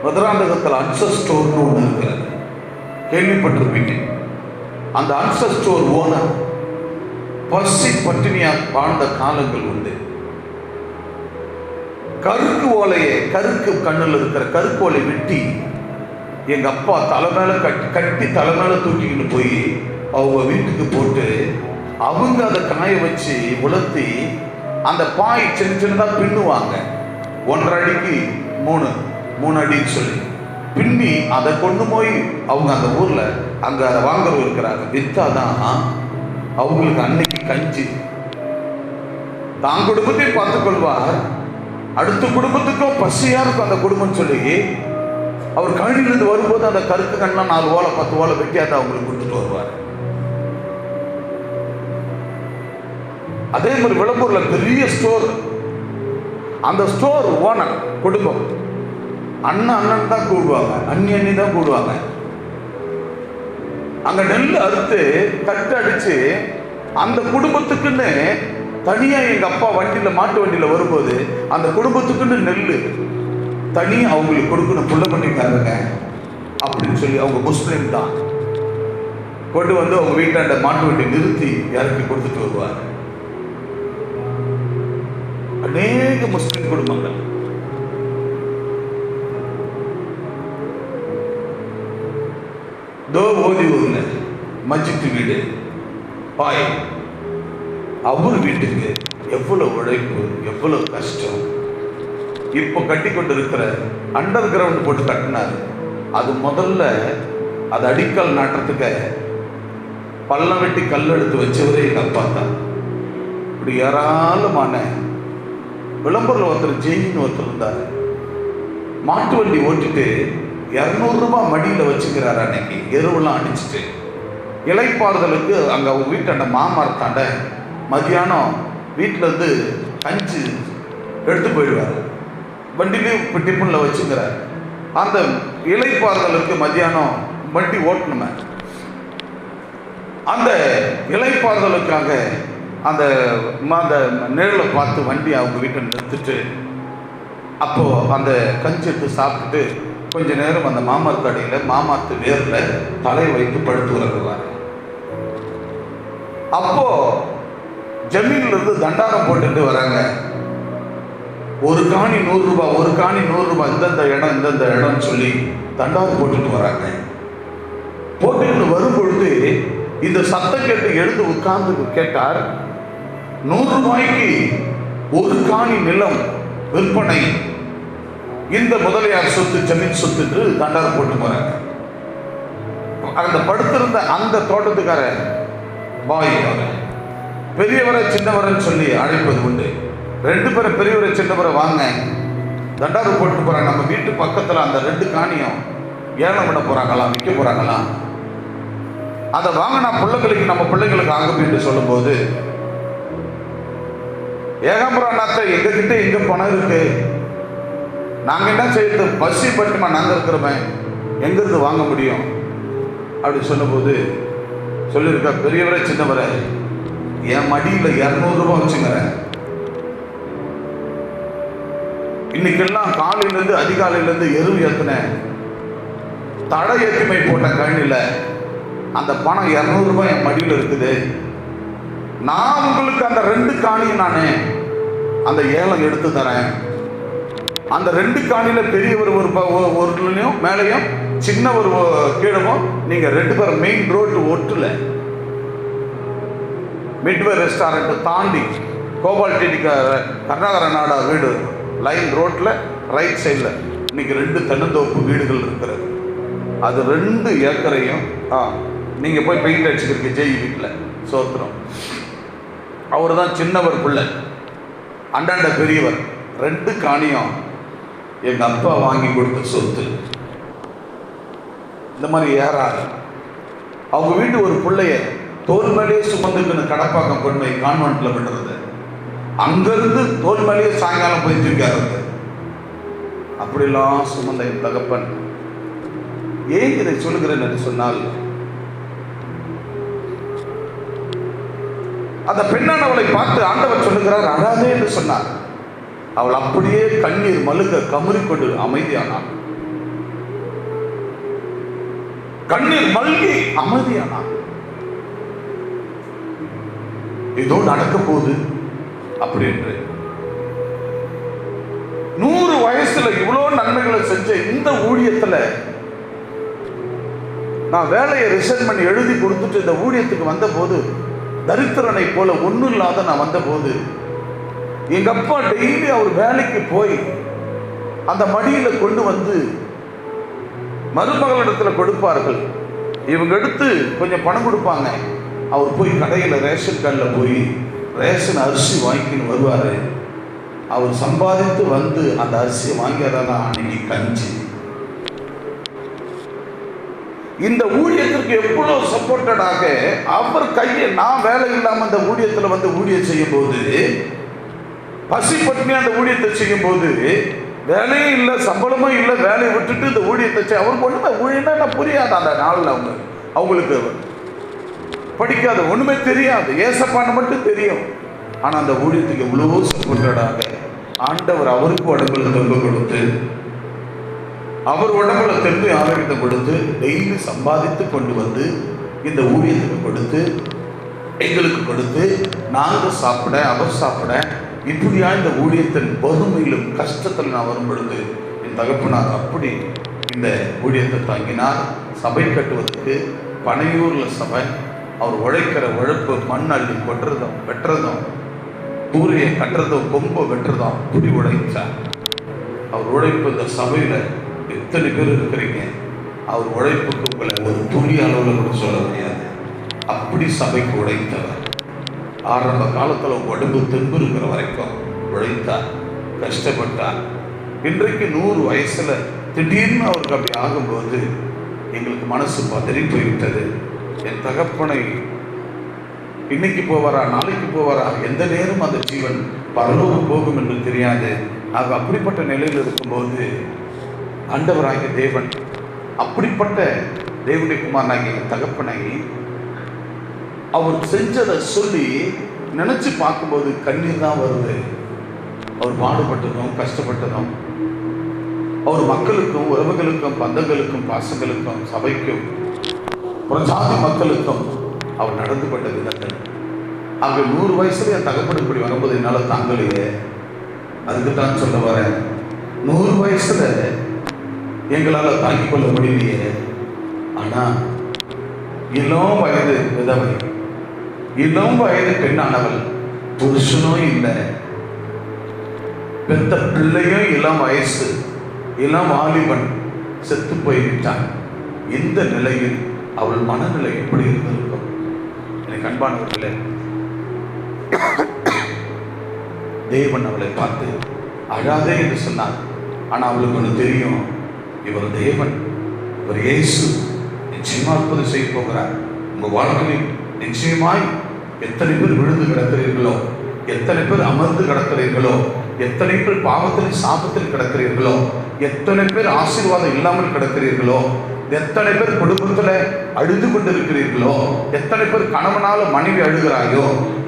[SPEAKER 1] மதுராந்தகத்தில் அன்சர் ஸ்டோர்னு ஒன்று இருக்கிறது, கேள்விப்பட்டிருப்பீங்க. அந்த அன்சர் ஸ்டோர் ஓனர் பசி பட்டினியா வாழ்ந்த காலங்கள் உண்டு. கருக்கு ஓலையை, கருக்கு கண்ணில் இருக்கிற கருக்கு ஓலை வெட்டி எங்க அப்பா தலைமையில கட்டி தலைமையில தூக்கிக்கிட்டு போய் அவங்க வீட்டுக்கு போட்டு அவங்க அதை காய வச்சு உலர்த்தி அந்த பாய் சின்ன சின்னதா பின்னுவாங்க. 1.5 அடிக்கு 3 அடின்னு சொல்லி பின்னி அதை கொண்டு போய் அவங்க அந்த ஊர்ல அங்க அதை வாங்குறவங்க இருக்கிறாங்க, வித்தாதான் அவங்களுக்கு அன்னைக்கு கஞ்சி. தான் குடும்பத்தையும் பார்த்துக் கொள்வார், அடுத்த குடும்பத்துக்கும் பசியா இருக்கும் அந்த குடும்பம் சொல்லி அவர் கழனிலிருந்து வரும்போது அந்த கருக்கு கண்ணெலாம் 4 ஓலை 10 ஓலை வெட்டியாட்ட அவங்களுக்கு கொடுத்துட்டு வருவார். அதே மாதிரி விளம்பூர்ல பெரிய ஸ்டோர், அந்த ஸ்டோர் ஓனர் குடும்பம் அண்ணன் தான் கூடுவாங்க, அண்ணி தான் கூடுவாங்க. அங்க நெல் அறுத்து கட்டு அடிச்சு அந்த குடும்பத்துக்குன்னு தனியா எங்க அப்பா வண்டியில மாட்டு வண்டியில வரும்போது அந்த குடும்பத்துக்குன்னு நெல் தனியா அவங்களுக்கு கொடுக்கணும், புள்ள பண்ணிக்காருங்க அப்படின்னு சொல்லி. அவங்க முஸ்லீம் தான், கொண்டு வந்து அவங்க வீட்டாண்ட மாட்டு வண்டி நிறுத்தி இறக்கி கொடுத்துட்டு வருவார். அநேக முஸ்லிம் குடும்பங்கள். ஓதியூர்ல மஜித்து வீடு பாய், அவர் வீட்டுக்கு எவ்வளவு உழைப்பு, எவ்வளவு கஷ்டம். இப்போ கட்டி கொண்டு இருக்கிற அண்டர் கிரவுண்ட் போட்டு கட்டினார். அது முதல்ல அது அடிக்கல் நாட்டுறதுக்கு பள்ளம் வெட்டி கல் எடுத்து வச்சவரே எங்க அப்பா தான். இப்படி ஏராளமான விளம்பரில் ஒருத்தர் ஜெயின்னு ஒருத்தர் இருந்தார். மாட்டு வண்டி ஓட்டிட்டு 200 ரூபாய் மடியில் வச்சுக்கிறாரு. அன்னைக்கு எருவெல்லாம் அடிச்சுட்டு இலைப்பாறுதலுக்கு அங்கே அவங்க வீட்டாண்ட மாமரத்தாண்ட மதியானம் வீட்டில் இருந்து கஞ்சி எடுத்து போயிடுவார். வண்டிலையும் இப்போ டிஃபனில் வச்சுக்கிறார். அந்த இலைப்பாறுதலுக்கு மதியானம் வண்டி ஓட்டணுமே, அந்த இலைப்பாறுதலுக்காக அந்த நிழலை பார்த்து வண்டி அவங்க வீட்டை நிறுத்திட்டு அப்போ அந்த கஞ்சி எடுத்து சாப்பிட்டுட்டு கொஞ்ச நேரம் அந்த மாமரத்தடியில் மாமாத்து வேரில் தலை வைத்து படுத்து உறங்குவார். அப்போ ஜமீன்ல இருந்து தண்டாரம் போட்டுட்டு வராங்க. ஒரு காணி 100 ரூபாய், ஒரு காணி 100 ரூபாய், இந்தந்த இடம்னு சொல்லி தண்டாரம் போட்டுட்டு வராங்க. போட்டுட்டு வரும் பொழுது இந்த சத்தம் கேட்டு எழுந்து உட்கார்ந்து கேட்டார், 100 ரூபாய்க்கு ஒரு காணி நிலம் விற்பனை, இந்த முதலியார் சொத்து ஜமீன் சொத்து தண்டாரம் போட்டு போறாங்க. அந்த படுத்திருந்த அந்த தோட்டத்துக்கார பாய் பெரியவரை சின்னவரன்னு சொல்லி அழைப்பது உண்டு. 2 பேரும் பெரியவரை சின்னவரை வாங்க தண்டாரம் போட்டு போறாங்க. நம்ம வீட்டு பக்கத்தில் அந்த 2 காணியும் ஏலம் விட போறாங்களாம், விற்க போறாங்களாம். அதை வாங்கினா பிள்ளைங்களுக்கு நம்ம பிள்ளைங்களுக்கு ஆகும் என்று சொல்லும் போது, ஏகாம்பரம் நாத்த எங்ககிட்ட எங்க பணம் இருக்கு, நாங்க என்ன செய்யறது, பசி பட்டுமா நாங்க இருக்கிறோமே, எங்கிருந்து வாங்க முடியும் அப்படி சொன்னபோது சொல்லியிருக்க, பெரியவரை சின்னவரை என் மடியில் 200 ரூபாய் வச்சுங்கிறேன். இன்னைக்கெல்லாம் காலையிலேருந்து அதிகாலையிலேருந்து எருவு ஏற்றின தடை ஏற்றுமை போட்ட கழனியில் அந்த பணம் 200 ரூபாய் என் மடியில் இருக்குது. நான் உங்களுக்கு அந்த 2 காணியும் நான் அந்த ஏலம் எடுத்து தரேன். அந்த 2 காணியில் பெரியவர் ஒருலையும் மேலேயும் சின்ன ஒரு கீழமும் நீங்கள் 2 பேரும் மெயின் ரோடு ஒட்டுல மிட்வே ரெஸ்டாரண்ட் தாண்டி கோபால்டி கருணாகர நாடா வீடு லைன் ரோட்டில் ரைட் சைடில் இன்னைக்கு 2 தென்னந்தோப்பு வீடுகள் இருக்கிறது. அது 2 ஏக்கரையும் நீங்கள் போய் பெயிண்ட் அடிச்சுக்கிறீங்க ஜெய் வீட்டில் சோத்திரம். அவர் தான் சின்னவர் பிள்ளை, அண்டாண்ட பெரியவர். 2 காணியும் எங்கள் அப்பா வாங்கி கொடுத்த சொத்து. இந்த மாதிரி ஏறாரு. அவங்க வீட்டு ஒரு பிள்ளைய தோல் மேலேயே சுமந்துக்குன்னு கடப்பாக்கம் கொண்டு போய் கான்வென்ட்ல விடுறது, அங்கிருந்து தோல் மேலேயே சாயங்காலம் போய் தூக்காரு. அப்படிலாம் சுமந்த என் தகப்பன். ஏன் இதை சொல்லுகிறேன் என்று சொன்னால், அந்த பெண்ணானவளை பார்த்து ஆண்டவர் சொல்லுகிறார், அழாதே என்று சொன்னார். அவள் அப்படியே கண்ணீர் மழுக கமுறிக்கொண்டு அமைதியானாள். கண்ணீர் மல்கி அமைதியானாள். ஏதோ நடக்க போகுது அப்படி என்று. 100 வயசுல இவ்வளவு நன்மைகளை செஞ்ச இந்த ஊழியத்துல நான் வேலையை ரிசைன் பண்ணி எழுதி கொடுத்துட்டு இந்த ஊழியத்துக்கு வந்த போது, தரித்திரனை போல ஒன்றும் இல்லாத நான் வந்த போது, எங்க அப்பா டெய்லி அவர் வேலைக்கு போய் அந்த மடியில கொண்டு வந்து மருமகளிடத்துல கொடுப்பார்கள். இவங்க எடுத்து கொஞ்சம் பணம் கொடுப்பாங்க. அவர் போய் கடையில் ரேஷன் கடையில் போய் ரேஷன் அரிசி வாங்கிக்கின்னு வருவார். அவர் சம்பாதித்து வந்து அந்த அரிசியை வாங்கியதான் அன்னைக்கு கஞ்சி. இந்த ஊழியத்திற்கு எவ்வளவு சப்போர்ட்டடாக அவர் கையை, நான் வேலை இல்லாம அந்த ஊழியத்துல வந்து ஊழியம் செய்யும் போது, பசி பட்டினி அந்த ஊழியத்தை செய்யும் போது, வேலையே இல்லை, சம்பளமும் இல்லை, வேலையை விட்டுட்டு இந்த ஊழியத்தை அவருக்கு ஒண்ணுமே ஊழியம்னா புரியாது. அந்த நாளில் அவங்களுக்கு படிக்காது, ஒண்ணுமே தெரியாது, ஏசப்பான்னு மட்டும் தெரியும். ஆனா அந்த ஊழியத்துக்கு எவ்வளவோ சப்போர்ட்டடாக ஆண்டவர் அவருக்கு உடம்புல தொங்க கொடுத்து, அவர் உடம்புல தெம்பு ஆரோக்கியத்தை கொடுத்து, டெய்லி சம்பாதித்து கொண்டு வந்து இந்த ஊழியத்துக்கு கொடுத்து, எங்களுக்கு கொடுத்து, நாங்கள் சாப்பிட, அவர் சாப்பிட, இப்படியா இந்த ஊழியத்தின் வறுமையிலும் கஷ்டத்தில் நான் வரும் பொழுது என் தகப்பனார் அப்படி இந்த ஊழியத்தை தாங்கினார். சபை கட்டுவதற்கு பனையூர்ல சபை, அவர் உழைக்கிற உழைப்பு, மண் அள்ளி கொட்டுறதும் வெட்டுறதும், கூரையை கட்டுறதும், கொம்பை வெட்டுறதும், அப்படி உழைச்சார். அவர் உழைப்பு இந்த சபையில எத்தனை பேர் இருக்கிறீங்க, அவர் உழைப்புக்கு உங்களை ஒரு துணி அளவில் கூட சொல்ல முடியாது. அப்படி சபைக்கு உழைத்தவர். ஆரம்ப காலத்தில் உடம்பு தெம்பு இருக்கிற வரைக்கும் உழைத்தார், கஷ்டப்பட்டார். இன்றைக்கு 100 வயசுல திடீர்னு அவருக்கு அப்படி ஆகும்போது எங்களுக்கு மனசு பதறி போய்விட்டது. என் தகப்பனை இன்னைக்கு போவாரா, நாளைக்கு போவாரா, எந்த நேரம் அந்த ஜீவன் பரலோகம் போகும் என்று தெரியாது. ஆக அப்படிப்பட்ட நிலையில் இருக்கும்போது ஆண்டவராகிய தேவன், அப்படிப்பட்ட தேவனுடைய குமாரனாகிய தகப்பனை அவர் செஞ்சதை சொல்லி நினைச்சு பார்க்கும்போது கண்ணீர் தான் வருது. அவர் பாடுபட்டதும் கஷ்டப்பட்டதும், அவர் மக்களுக்கும் உறவுகளுக்கும் பந்தங்களுக்கும் பாசங்களுக்கும் சபைக்கும் புறஜாதி மக்களுக்கும் அவர் நடந்து கொண்ட விதங்கள். அங்கே 100 வயசுல என் தகப்பன் இப்படி வரும்போது என்னால் தாங்கலையே. அதுக்கு தான் சொல்ல வரேன், 100 வயசுல எங்களால் தாங்கிக் கொள்ள முடியலையே. ஆனால் இளம் வயது விதவை, இளம் வயது பெண்ணானவள், புருஷனும் இல்லை, பெத்த பிள்ளையும் இளம் வயசு, இளம் வாலிபன் செத்து போய்விட்டான். இந்த நிலையில் அவள் மனநிலை எப்படி இருந்திருக்கும்? எனக்கு அன்பானவர்களே, தேவன் அவளை பார்த்து அழாதே என்று சொன்னார். ஆனால் அவளுக்கு ஒன்று தெரியும், இவர் தேவன், இவர் இயேசு நிச்சயமா அற்புதம் செய்ய போகிறார். உங்க வாழ்க்கையில் நிச்சயமாய் எத்தனை பேர் விழுந்து கிடக்கிறீர்களோ, எத்தனை பேர் அமர்ந்து கிடக்கிறீர்களோ, எத்தனை பேர் பாவத்தில் சாபத்தில் கிடக்கிறீர்களோ, எத்தனை பேர் ஆசீர்வாதம் இல்லாமல் கிடக்கிறீர்களோ, எத்தனை பேர் குடும்பத்தில் அழுது கொண்டிருக்கிறீர்களோ, எத்தனை பேர் கணவனால மனைவி அழுகிறாயோ,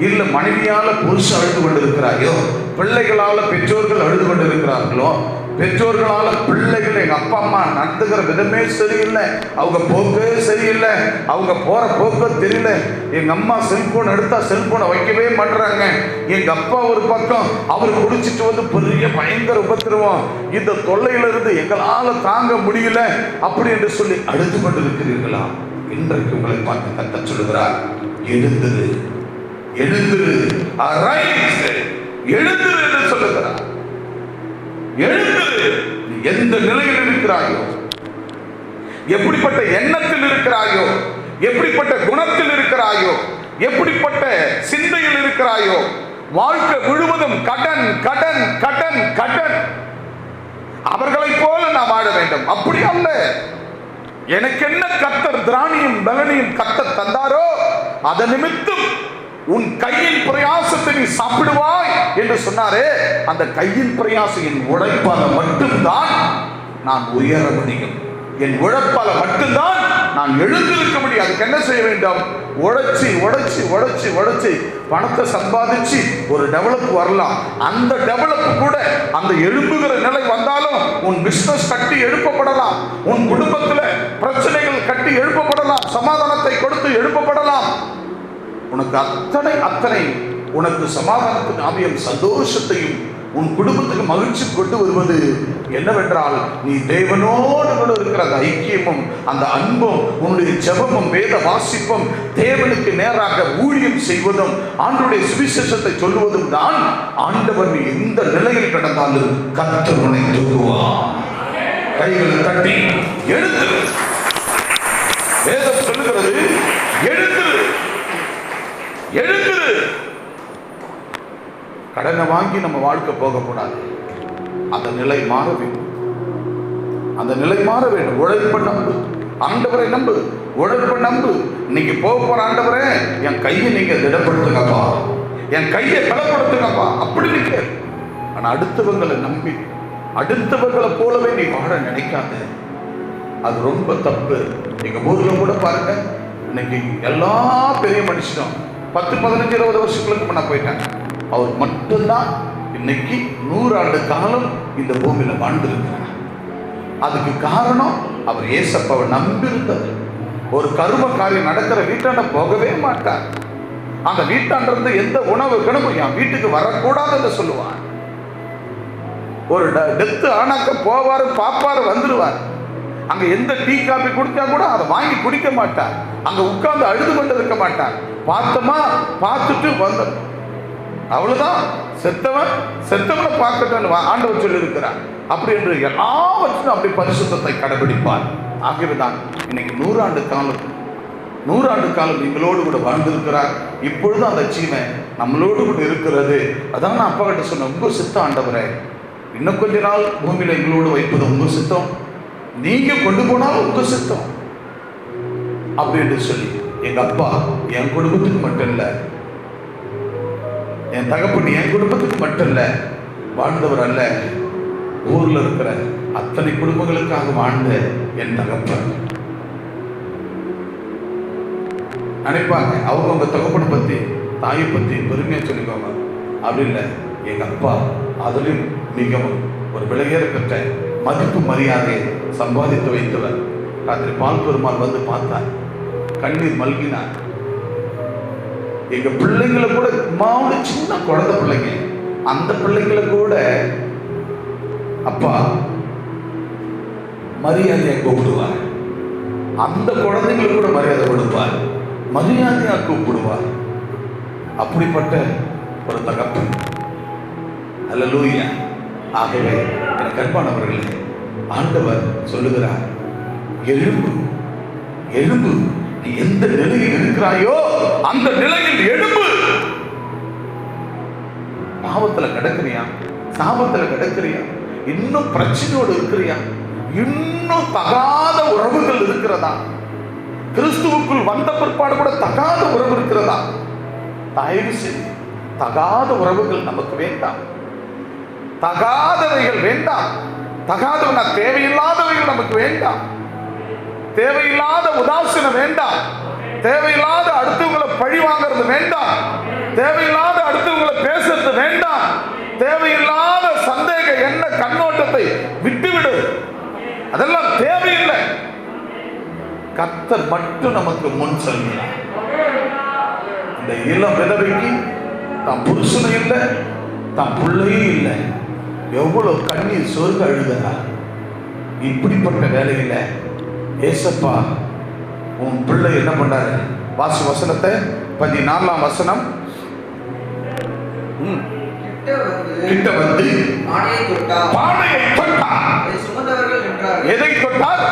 [SPEAKER 1] இல்ல மனைவியால புருஷன் அழுது கொண்டிருக்கிறாயோ, பிள்ளைகளால பெற்றோர்கள் அழுது கொண்டிருக்கிறார்களோ, பெற்றோர்களால பிள்ளைகள், எங்க அப்பா அம்மா நடந்துகிற விதமே சரியில்லை, அவங்க போக்கே சரியில்லை, அவங்க போற போக்க தெரியல, எங்க அம்மா செல்போன் எடுத்தா செல்போனை வைக்கவே மாட்டுறாங்க, எங்க அப்பா ஒரு பக்கம் அவர் குடிச்சிட்டு வந்து பெரிய பயங்கர உபத்திரவம், இந்த தொல்லையிலிருந்து எங்களால தாங்க முடியல அப்படி என்று சொல்லி அழுது கொண்டிருக்கிறீர்களா? இன்றைக்கு உங்களை பார்த்து கர்த்தர் சொல்லுகிறார், எழுந்திரு, எழுந்திரு, எழுந்திரு என்று சொல்லுகிறார். எழுந்திரு. நீ எந்த நிலையில் இருக்கிறாயோ, எப்படிப்பட்ட எண்ணத்தில் இருக்கிறாயோ, எப்படிப்பட்ட குணத்தில் இருக்கிறாயோ, எப்படிப்பட்ட சிந்தையில் இருக்கிறாயோ, வாழ்க்கை முழுவதும் கடன் கடன் கடன் கடன், அவர்களைப் போல நான் வாழ வேண்டும் அப்படி அல்ல. எனக்கு என்ன கர்த்தர் திராணியும் பலனையும் கர்த்தர் தந்தாரோ அதை நிமித்தம் உன் கையின் பிரயாசத்தை நீ சாப்பிடுவாய் என்று சொன்னாரே, அந்த கையின் பிரயாசம் என் உழைப்பால மட்டும்தான் நான் உயர முடியும், என் உழைப்பால மட்டும்தான் நான் எழுந்திருக்க முடியும். அதுக்கு என்ன செய்ய வேண்டும்? உழைச்சி உழைச்சி உழைச்சி உழைச்சி பணத்தை சம்பாதிச்சு ஒரு டெவலப் வரலாம். அந்த டெவலப் கூட அந்த எழும்புகிற நிலை வந்தாலும் உன் பிசினஸ் கட்டி எழுப்பப்படலாம், உன் குடும்பத்துல பிரச்சனைகள் கட்டி எழுப்பப்படலாம், சமாதானத்தை கொடுத்து எழுப்பப்படலாம். உனக்கு அத்தனை உனக்கு சமாதானத்தின் ஆவியும் சந்தோஷத்தையும் உன் குடும்பத்துக்கு மகிழ்ச்சி கொண்டு வருவது என்னவென்றால், நீ தேவனோடு கூட இருக்கிற அந்த ஐக்கியமும் அந்த அன்பும் உன்னுடைய ஜெபமும் வேத வாசிப்பும் தேவனுக்கு நேராக ஊழியம் செய்வதும் ஆண்டவருடைய சுவிசேஷத்தை சொல்லுவதும் தான். ஆண்டவர் நீ எந்த நிலையில் கிடந்தாலும் கர்த்தர் உன்னை தூக்குவார். கைகளை தட்டி எழுந்திரு. வேதம் சொல்லுகிறது, எழுந்திரு, எழுந்திரு. கடனை வாங்கி நம்ம வாழ்க்கை போகக்கூடாது. அந்த நிலை மாற வேண்டும், அந்த நிலை மாற வேண்டும். உழைப்ப நம்பு, ஆண்டவரை நம்பு, உழைப்ப நம்பு. இன்னைக்கு போக போற ஆண்டவரே என் கையை நீங்க திடப்படுத்துங்கப்பா, என் கையை பலப்படுத்துங்கப்பா அப்படி நிக்க. ஆனா அடுத்தவங்களை நம்பி அடுத்தவர்களை போலவே நீ வாழ நினைக்காத, அது ரொம்ப தப்பு. எங்க ஊர்ல கூட பாருங்க, இன்னைக்கு எல்லா பெரிய மனுஷனும் 10, 15, 20 வருஷங்களுக்கு முன்ன போயிட்டாங்க. அவர் மட்டும்தான் இன்னைக்கு 100 ஆண்டு காலம் இந்த பூமியில வாழ்ந்திருக்கிறார். அதுக்கு காரணம் அவர் ஏசப்பாவை நம்பி இருந்தது. ஒரு கரும காரியம் நடக்கிற வீட்டாண்ட போகவே மாட்டார். அந்த வீட்டாண்டிருந்து எந்த உணவு கிணமும் என் வீட்டுக்கு வரக்கூடாதுன்னு சொல்லுவார். ஒரு டெத்து ஆனாக்க போவாரு, பாப்பாரு, வந்துடுவார். அங்க எந்த டீ காபி குடிச்சா கூட அதை வாங்கி குடிக்க மாட்டார். அங்க உட்கார்ந்து அழுது கொண்டு இருக்க மாட்டார். பார்த்தோமா பார்த்துட்டு வந்த அவ்வளவுதான். செத்தவனை பார்க்கட்டும் ஆண்டவர் சொல்லி இருக்கிறார். அப்படி என்று எல்லாவற்றும் அப்படி பரிசுத்தத்தை கடைபிடிப்பார். ஆகியதுதான் இன்னைக்கு 100 ஆண்டு காலம் எங்களோடு கூட வாழ்ந்திருக்கிறார். இப்பொழுது அந்த சீமை நம்மளோடு கூட இருக்கிறது. அதான் நான் அப்பா கிட்ட சொன்னேன், உங்க சித்தம் ஆண்டவரே, இன்னும் கொஞ்ச நாள் பூமியில எங்களோடு வைப்பது உங்க சித்தம், நீங்க கொண்டு போனாலும் உங்க சித்தம் அப்படின்னு சொல்லி எங்க அப்பா என் குடும்பத்துக்கு மட்டும் இல்ல, என் தகப்பன் என் குடும்பத்துக்கு மட்டும் இல்ல வாழ்ந்தவர் அல்ல, ஊர்ல இருக்கிற அத்தனை குடும்பங்களுக்காக வாழ்ந்த என் தகப்பன். நினைப்பாங்க அவங்க உங்க தகப்பனை பத்தி தாயை பத்தி பெருமையா சொல்லிக்கோங்க. அப்படி இல்லை, எங்க அப்பா அதிலும் மிகவும் ஒரு விலையேற பெற்ற மதிப்பு மரியாதையை சம்பாதித்து வைத்தவர். ராத்திரி பால் பெருமாள் வந்து பார்த்தார், கண்ணீர் மல்கினார். எங்க பிள்ளைங்களை கூட மாவுட சின்ன குழந்தை பிள்ளைங்க, அந்த பிள்ளைங்களை கூட அப்பா மரியாதையை கூப்பிடுவார். அந்த குழந்தைங்களுக்கு கூட மரியாதை கொடுப்பார், மரியாதையா கூப்பிடுவார். அப்படிப்பட்ட ஒரு தகப்பன். அல்லேலூயா. ஆகவே எனக்கு அன்பானவர்களே, ஆண்டவர் சொல்லுகிறார், எழும்பு எழும்பு, நீ எந்த நிலையில் இருக்கிறாயோ அந்த நிலையில் எழும்பு. பாவத்துல கிடக்குறியா, சாபத்துல கிடக்குறியா, இன்னும் பிரச்சனையோடு இருக்கிறியா, இன்னும் தகாத உறவுகள் இருக்கிறதா, கிறிஸ்துவுக்குள் வந்த பிற்பாடு கூட தகாத உறவு இருக்கிறதா, தயவு செய்து தகாத உறவுகள் நமக்கு வேண்டாம், தகாதவைகள் வேண்டாம். தகாதவனா தேவையில்லாதவைகள் நமக்கு வேண்டாம், தேவையில்லாத உதாசீனம் வேண்டாம், தேவையில்லாத அடுத்தவங்களை பழி வாங்கிறது வேண்டாம், தேவையில்லாத அடுத்தவங்களை பேசுறது வேண்டாம், தேவையில்லாத சந்தேக எண்ண கண்ணோட்டத்தை விட்டுவிடு, அதெல்லாம் தேவையில்லை. கர்த்தர் மட்டும் நமக்கு முன் செல்கிறார். இந்த இளம் விதவைக்கு தான் புருஷனும் இல்லை, தான் பிள்ளையும் இல்லை, எவ்வளவு கண்ணீர் சொர்க்க அழுகிறார். இப்படிப்பட்ட வேலையில ஏசப்பா உன் பிள்ளை என்ன பண்ணாரு? வாசி வசனத்தை 14ஆம் வசனம். கிட்ட வந்து பானையை தொட்டார். எதை தொட்டார்?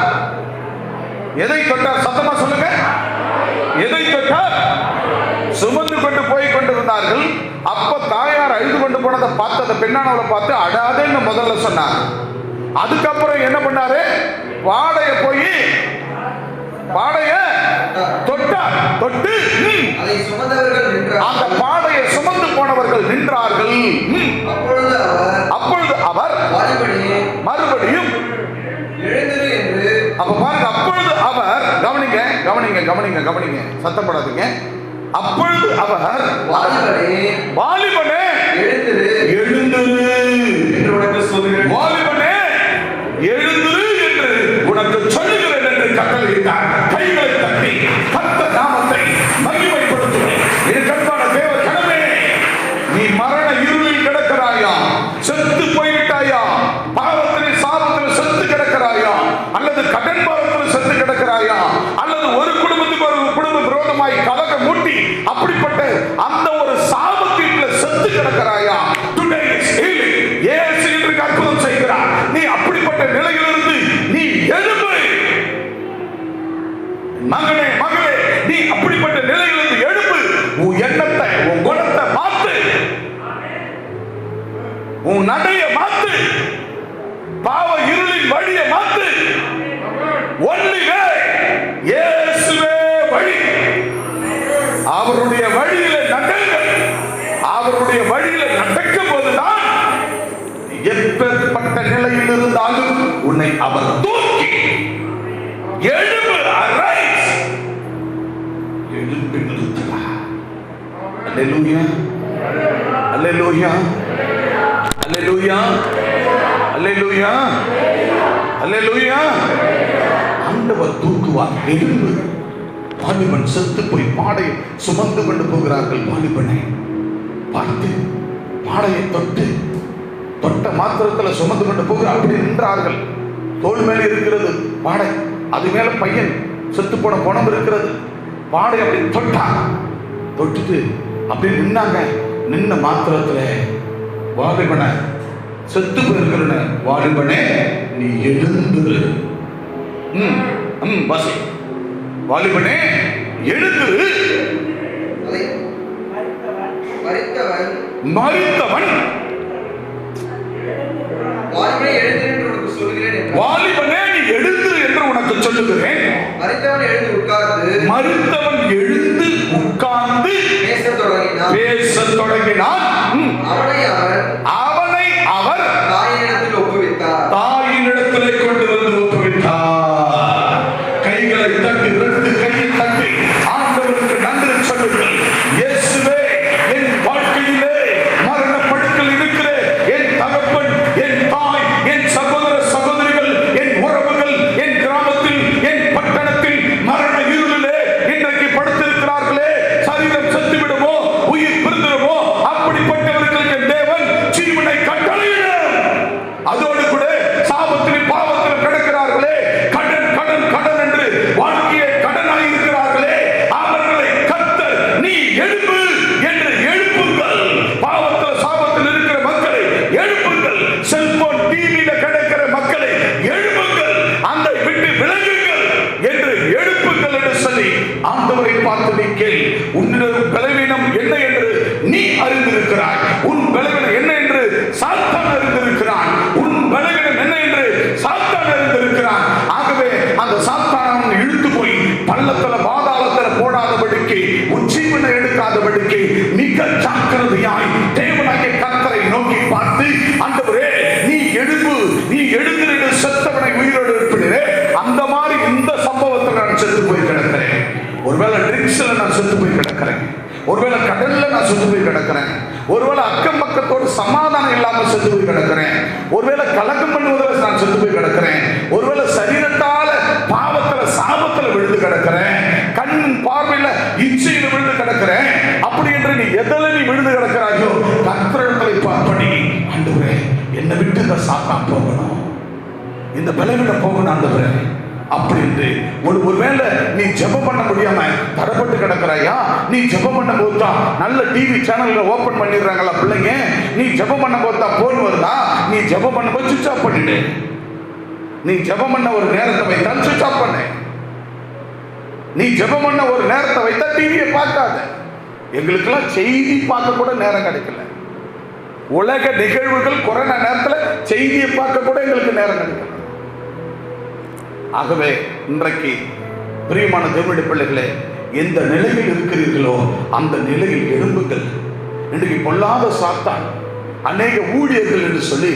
[SPEAKER 1] எதை தொட்டார்? சத்தமா சொல்லுங்க. எதை தொட்டார்? சுமந்து கொண்டு போய் கொண்டிருந்தார்கள். அப்ப தாயார் அழுது கொண்டு போனதை பார்த்து அந்த பெண்ணானவளை பார்த்து அடாதேன்னு முதல்ல சொன்னார். அதுக்கப்புறம் என்ன பண்ணாரு? பாடைய போய் பாடைய தொட்டார். தொட்டு அந்த பாடையை சுமந்து போனவர்கள் நின்றார்கள். அப்பொழுது அவர் மறுபடியும் அப்ப பாருங்க, அப்பொழுது அவர் கவனிங்க கவனிங்க கவனிங்க கவனிங்க, சத்தப்படாதீங்க. அப்பொழுது அவர் வாலிபனே எழுந்திரு என்று உனக்கு சொல்கிறேன், வாலிபனே எழுந்திரு என்று உனக்கு சொல்லுகிறேன் என்று கட்டளையிட்டார். கைகளை தட்டி கர்த்தர் நாமத்தை மகிமைப்படுத்துவேன். இது கர்த்தரான தேவ ஜனமே, நீ மரண இருளில் கிடக்கிறாயா, செத்து போய்விட்டாயா, பாவத்தில் சாபத்தில் செத்து கிடக்கிறாயா, அல்லது கடன் பாவத்தில் செத்து கிடக்கிறாயா, அல்லது ஒரு குடும்பத்துக்கு ஒரு குடும்ப விரோதமாய் கலகம் மூட்டி அப்படிப்பட்ட அந்த ஒரு சாபத்தில் செத்து கிடக்கிறாயா, டுடே இஸ் ஹீலிங். இயேசு இன்றைக்கு அற்புதம் செய்கிறார். நீ அப்படிப்பட்ட நிலையிலிருந்து நீ எழும்பு. மகனே மகளே, நீ அப்படிப்பட்ட நிலையிலிருந்து எழும்பு. உன் எண்ணத்தை உன் குணத்தை மாத்து, உன் நடைய மாத்து, பாவ இருளின் வழியை மாத்து. ஒன்லி வே வழி. அவருடைய வழியில நடங்கள். அவருடைய வழியில நடக்கும் போதுதான் எப்பேற்பட்ட நிலையில் இருந்தாலும் உன்னை அவர் தூக்கி எழும்பு, arise, எழும்பி நிறுத்துவார். அல்லேலூயா, அல்லேலூயா, அல்லேலூயா, அல்லேலூயா, அல்லேலூயா. ஆண்டவர் தூக்குவார். எழும்பு. வாலிபன் செத்து போய் பாடை சுமந்து கொண்டு போகிறார்கள். வாலிபனை பார்த்து பாடையை தொட்ட மாத்திரத்தில் சுமந்து கொண்டு போகிற அப்படி நின்றார்கள். தோல் மேல இருக்கிறது பாடை, அது மேல பையன் செத்து போன பணம் இருக்கிறது. பாடை அப்படி தொட்டுட்டு அப்படி நின்னாங்க. நின்ன மாத்திரத்துல வாலிபனை, செத்து போயிருக்கிற வாலிபனே நீ எழுந்துரு. வாசி. வாலிபனே எழுந்துரு. மரித்தவன் வாலிபனே நீ எழுந்து என்று உனக்கு சொல்லுகிறேன். மரித்தவன் எழுந்து உட்கார்ந்து பேசத் தொடங்கினான். அவனை அவர் தாயினிடத்திலே கொண்டு வந்து ஒப்புவித்தார். கைகளை தட்டி, ரெண்டு கையை தட்டி ஆண்டவருக்கு நன்றி சொல்லுங்கள். இயேசுவே, என் வாழ்க்கையிலே மரணப்படுக்கல் இருக்கிற என் தகப்பன், என் தாய், என் சகோதர சகோதரிகள், என் உறவுகள், என் கிராமத்தில், என் பட்டணத்தில் மரண இருளிலே இன்றைக்கு படுத்திருக்கிறார்களே, சரீரம் செத்து விடுமோ, உயிர் பிரிந்துடுமோ, அப்படிப்பட்டவர்களுக்கு தேவன் ஜீவனை கட்டளையிடும். அதோடு கூட சாபத்தில் பாவத்தில் கிடக்கிறார்களே, கடன் கடன் கடன் என்று வாழ்க்கையை கடனாய் இருக்கிறார்களே, அவர்களை கர்த்தர் நீ எழுப்பு என்று எழுப்புங்கள். பாவத்தில் சாபத்தில் இருக்கிற மக்களை எழுப்புங்கள். செல்போன் டிவியில கிடக்கிற மக்களை எழுப்புங்கள். அந்த விட்டு விலகுங்கள் என்று எழுப்புங்கள் என்று சொல்லி ஆண்டவரை பார்த்து நீ கேள். உன்னிடம் பலவீனம் என்ன என்று நீ அறிந்திருக்கிறாய். உன் பலவீனம் என்ன என்று சாத்தான் அறிந்திருக்கிறான். உன் பலவீனம் என்ன என்று சாத்தான் அறிந்திருக்கிறான். ஆகவே அந்த சாத்தான் இழுத்து போய் பள்ளத்துல பாதாளத்துல போடாதபடிக்கு, உச்சீவனை எடுக்காதபடிக்கு மிக ஜாக்கிரதையாய் தேவனாகிய கர்த்தரை நோக்கி பார்த்து, ஆண்டவரே நீ எழுப்பு, நீ எழுந்து செத்தவனை உயிரோடு இருப்பினே. அந்த மாதிரி இந்த சம்பவத்தில் நான் செத்து போய் கிடக்கிறேன். ஒருவேளை ட்ரிங்க்ஸ்ல நான் செத்து போய் கிடக்கிறேன். ஒருவேளை கடல்ல நான் செத்து போய் கிடக்கிறேன். ஒருவேளை அக்கம் பக்கத்தோடு சமாதானம் இல்லாமல் செத்து போய் கிடக்கிறேன். ஒருவேளை கலக்கம் பண்ணுவதில் நான் செத்து போய் கிடக்கிறேன். ஒருவேளை சரீரத்தால பாவத்துல சாபத்துல விழுந்து கிடக்கிறேன். கண் பார்வையில இச்சையில விழுந்து கிடக்கிறேன். அப்படி என்று நீ எதில் நீ விழுந்து கிடக்கிறாயோ கர்த்தரை பார்ப்படி, ஆண்டவரே என்னை விட்டு இந்த சாத்தான் போகணும், இந்த பலவீனம் போகணும் ஆண்டவரே அப்படின்னு. ஒருவேளை நீ ஜெபம் பண்ண முடியாம தடப்பட்டு கிடக்கிறாயா, நீ ஜெபம் பண்ண போதா நல்ல டிவி சேனல்ல ஓபன் பண்ணிடுறாங்களா பிள்ளைங்க, நீ ஜெபம் பண்ண போதா போன் வருதா, நீ ஜெபம் பண்ண போது சுவிட்ச் ஆஃப் பண்ணிடு. நீ ஜெபம் பண்ண ஒரு நேரத்தை வைத்தால் சுவிட்ச் ஆஃப் பண்ணு. நீ ஜெபம் பண்ண ஒரு நேரத்தை வைத்தா டிவியை பார்க்காத. எங்களுக்கெல்லாம் செய்தி பார்க்க கூட நேரம் கிடைக்கல. உலக நிகழ்வுகள் கொரோனா நேரத்தில் செய்தியை பார்க்க கூட எங்களுக்கு நேரம் கிடைக்கல. ஆகவே இன்றைக்கு பிரியமான தேவனுடைய பிள்ளைகளே, எந்த நிலையில் இருக்கிறீர்களோ அந்த நிலையில் எழும்புங்கள். இன்றைக்கு பொல்லாத சாத்தான் அநேக ஊழியர்கள் என்று சொல்லி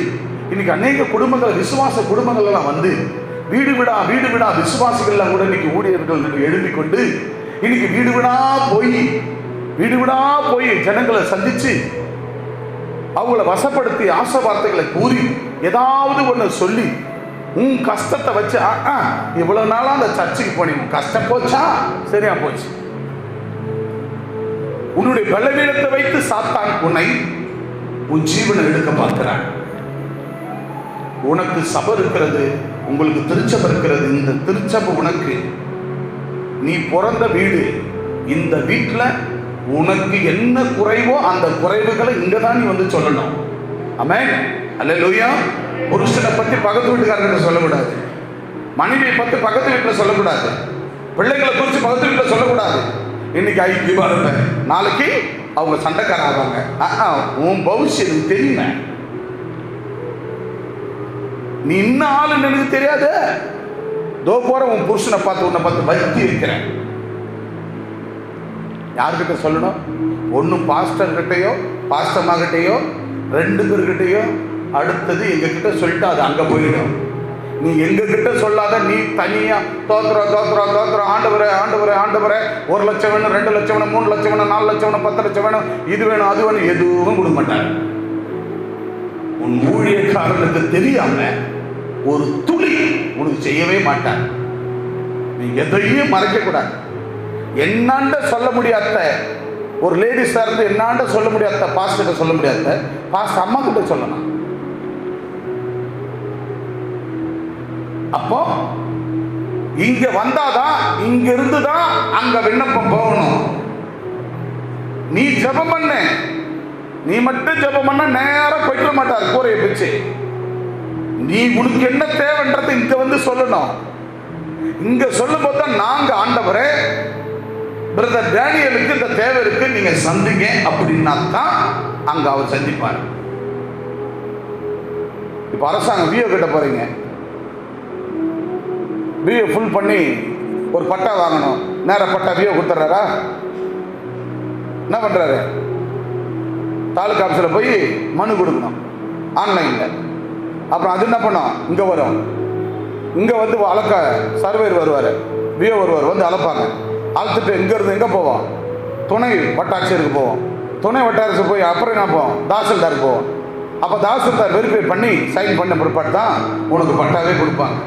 [SPEAKER 1] இன்னைக்கு அநேக குடும்பங்கள், விசுவாச குடும்பங்கள் எல்லாம் வந்து வீடு விடா விசுவாசிகள் எல்லாம் கூட இன்னைக்கு ஊழியர்கள் எழுப்பிக் கொண்டு இன்னைக்கு வீடு விடா போய் ஜனங்களை சந்திச்சு அவங்கள வசப்படுத்தி ஆசை வார்த்தைகளை கூறி ஏதாவது ஒன்று சொல்லி உன் கஷ்டத்தை வச்சு, இவ்வளவு நாளா அந்த சர்ச்சுக்கு போனீங்க, கஷ்டம் போச்சா, சரியா போச்சு. உன்னுடைய பலவீனத்தை வைத்து சாத்தான் உன் ஜீவனை எடுக்க பார்க்கிறான். உனக்கு சபை இருக்கிறது, உங்களுக்கு திருச்சபை இருக்கிறது. இந்த திருச்சபை உனக்கு, நீ பிறந்த வீடு, இந்த வீட்டில் உனக்கு என்ன குறைவோ அந்த குறைவுகளை இங்கதான் நீ வந்து சொல்லணும். ஆமென், அல்லேலூயா. புருஷனை பத்தி பக்கத்து வீட்டுக்காரர்கிட்ட சொல்லக்கூடாது, மனைவியை பத்தி பக்கத்து வீட்டில் சொல்லக்கூடாது, பிள்ளைகளை குறித்து பக்கத்து வீட்டில் சொல்லக்கூடாது. இன்னைக்கு ஐக்கியமா இருப்பேன், நாளைக்கு அவங்க சண்டைக்கார ஆவாங்க. உன் பவிஷ்யம் தெரியுமே, நீ இன்னும் ஆளுன்னு எனக்கு தெரியாது. தோ போற உன் புருஷனை பார்த்து உன்னை பார்த்து வைத்தி இருக்கிறேன். யார்கிட்ட சொல்லணும்? ஒன்றும் பாஸ்டர்கிட்டையோ பாஸ்டர்மாகிட்டையோ 2 பேர்கிட்டையோ, அடுத்தது எங்ககிட்ட சொல்லிட்டு அது அங்கே போயிடும். நீ எங்ககிட்ட சொல்லாத, நீ தனியா தோத்துறோம் ஆண்டவரே ஆண்டவரே ஆண்டவரே 1 லட்சம் வேணும், 2 லட்சம் வேணும், 3 லட்சம் வேணும், 4 லட்சம் வேணும், 10 லட்சம் வேணும், இது வேணும் அது வேணும், எதுவும் கொடுக்க மாட்டார். உன் ஊழியக்காரனுக்கு தெரியாம ஒரு துளி உனக்கு செய்யவே மாட்டார். நீ எதையும் மறைக்க கூடாது. என்னாண்ட சொல்ல முடியாத ஒரு லேடிஸா இருந்து என்னாண்ட சொல்ல முடியாத பாஸ்டர் சொல்ல முடியாத பாஸ்டர் அம்மா கிட்ட சொல்லணும். அப்போ இங்க வந்தாதான், இங்க இருந்துதான் அங்க விண்ணப்பம் போகணும். நீ ஜெபம் பண்ண, நீ மட்டும் ஜெபம் பண்ண நேரம் போயிட மாட்டார் கூரையை பிச்சு. நீ உனக்கு என்ன தேவைன்றது இங்க வந்து சொல்லணும். இங்க சொல்லும் போது தான் நாங்க ஆண்டவரே பிரதர் டேனியலுக்கு இந்த தேவை இருக்கு, நீங்க சந்திங்க அப்படின்னா தான் அங்க அவர் சந்திப்பார். இப்ப அரசாங்கம் விஓ கிட்ட போறீங்க, விஓ ஃபுல் பண்ணி ஒரு பட்டா வாங்கணும், நேர பட்டா விஓ கொடுத்துட்றாரா? என்ன பண்றாரு? தாலுகா ஆஃபீஸில் போய் மனு கொடுக்கணும் ஆன்லைனில். அப்புறம் அது என்ன பண்ணோம், இங்கே வரும், இங்கே வந்து அளக்க சர்வேர் வருவார், விஓ வருவார், வந்து அளப்பாங்க. அழைச்சிட்டு இங்கேருந்து எங்கே போவோம்? துணை வட்டாட்சியருக்கு போவோம். துணை வட்டாட்சியர் போய் அப்புறம் என்ன போவோம்? தாசில்தாருக்கு போவோம். அப்போ தாசில்தார் வெரிஃபை பண்ணி சைன் பண்ண பிற்பாடு தான் உனக்கு பட்டாவே கொடுப்பாங்க.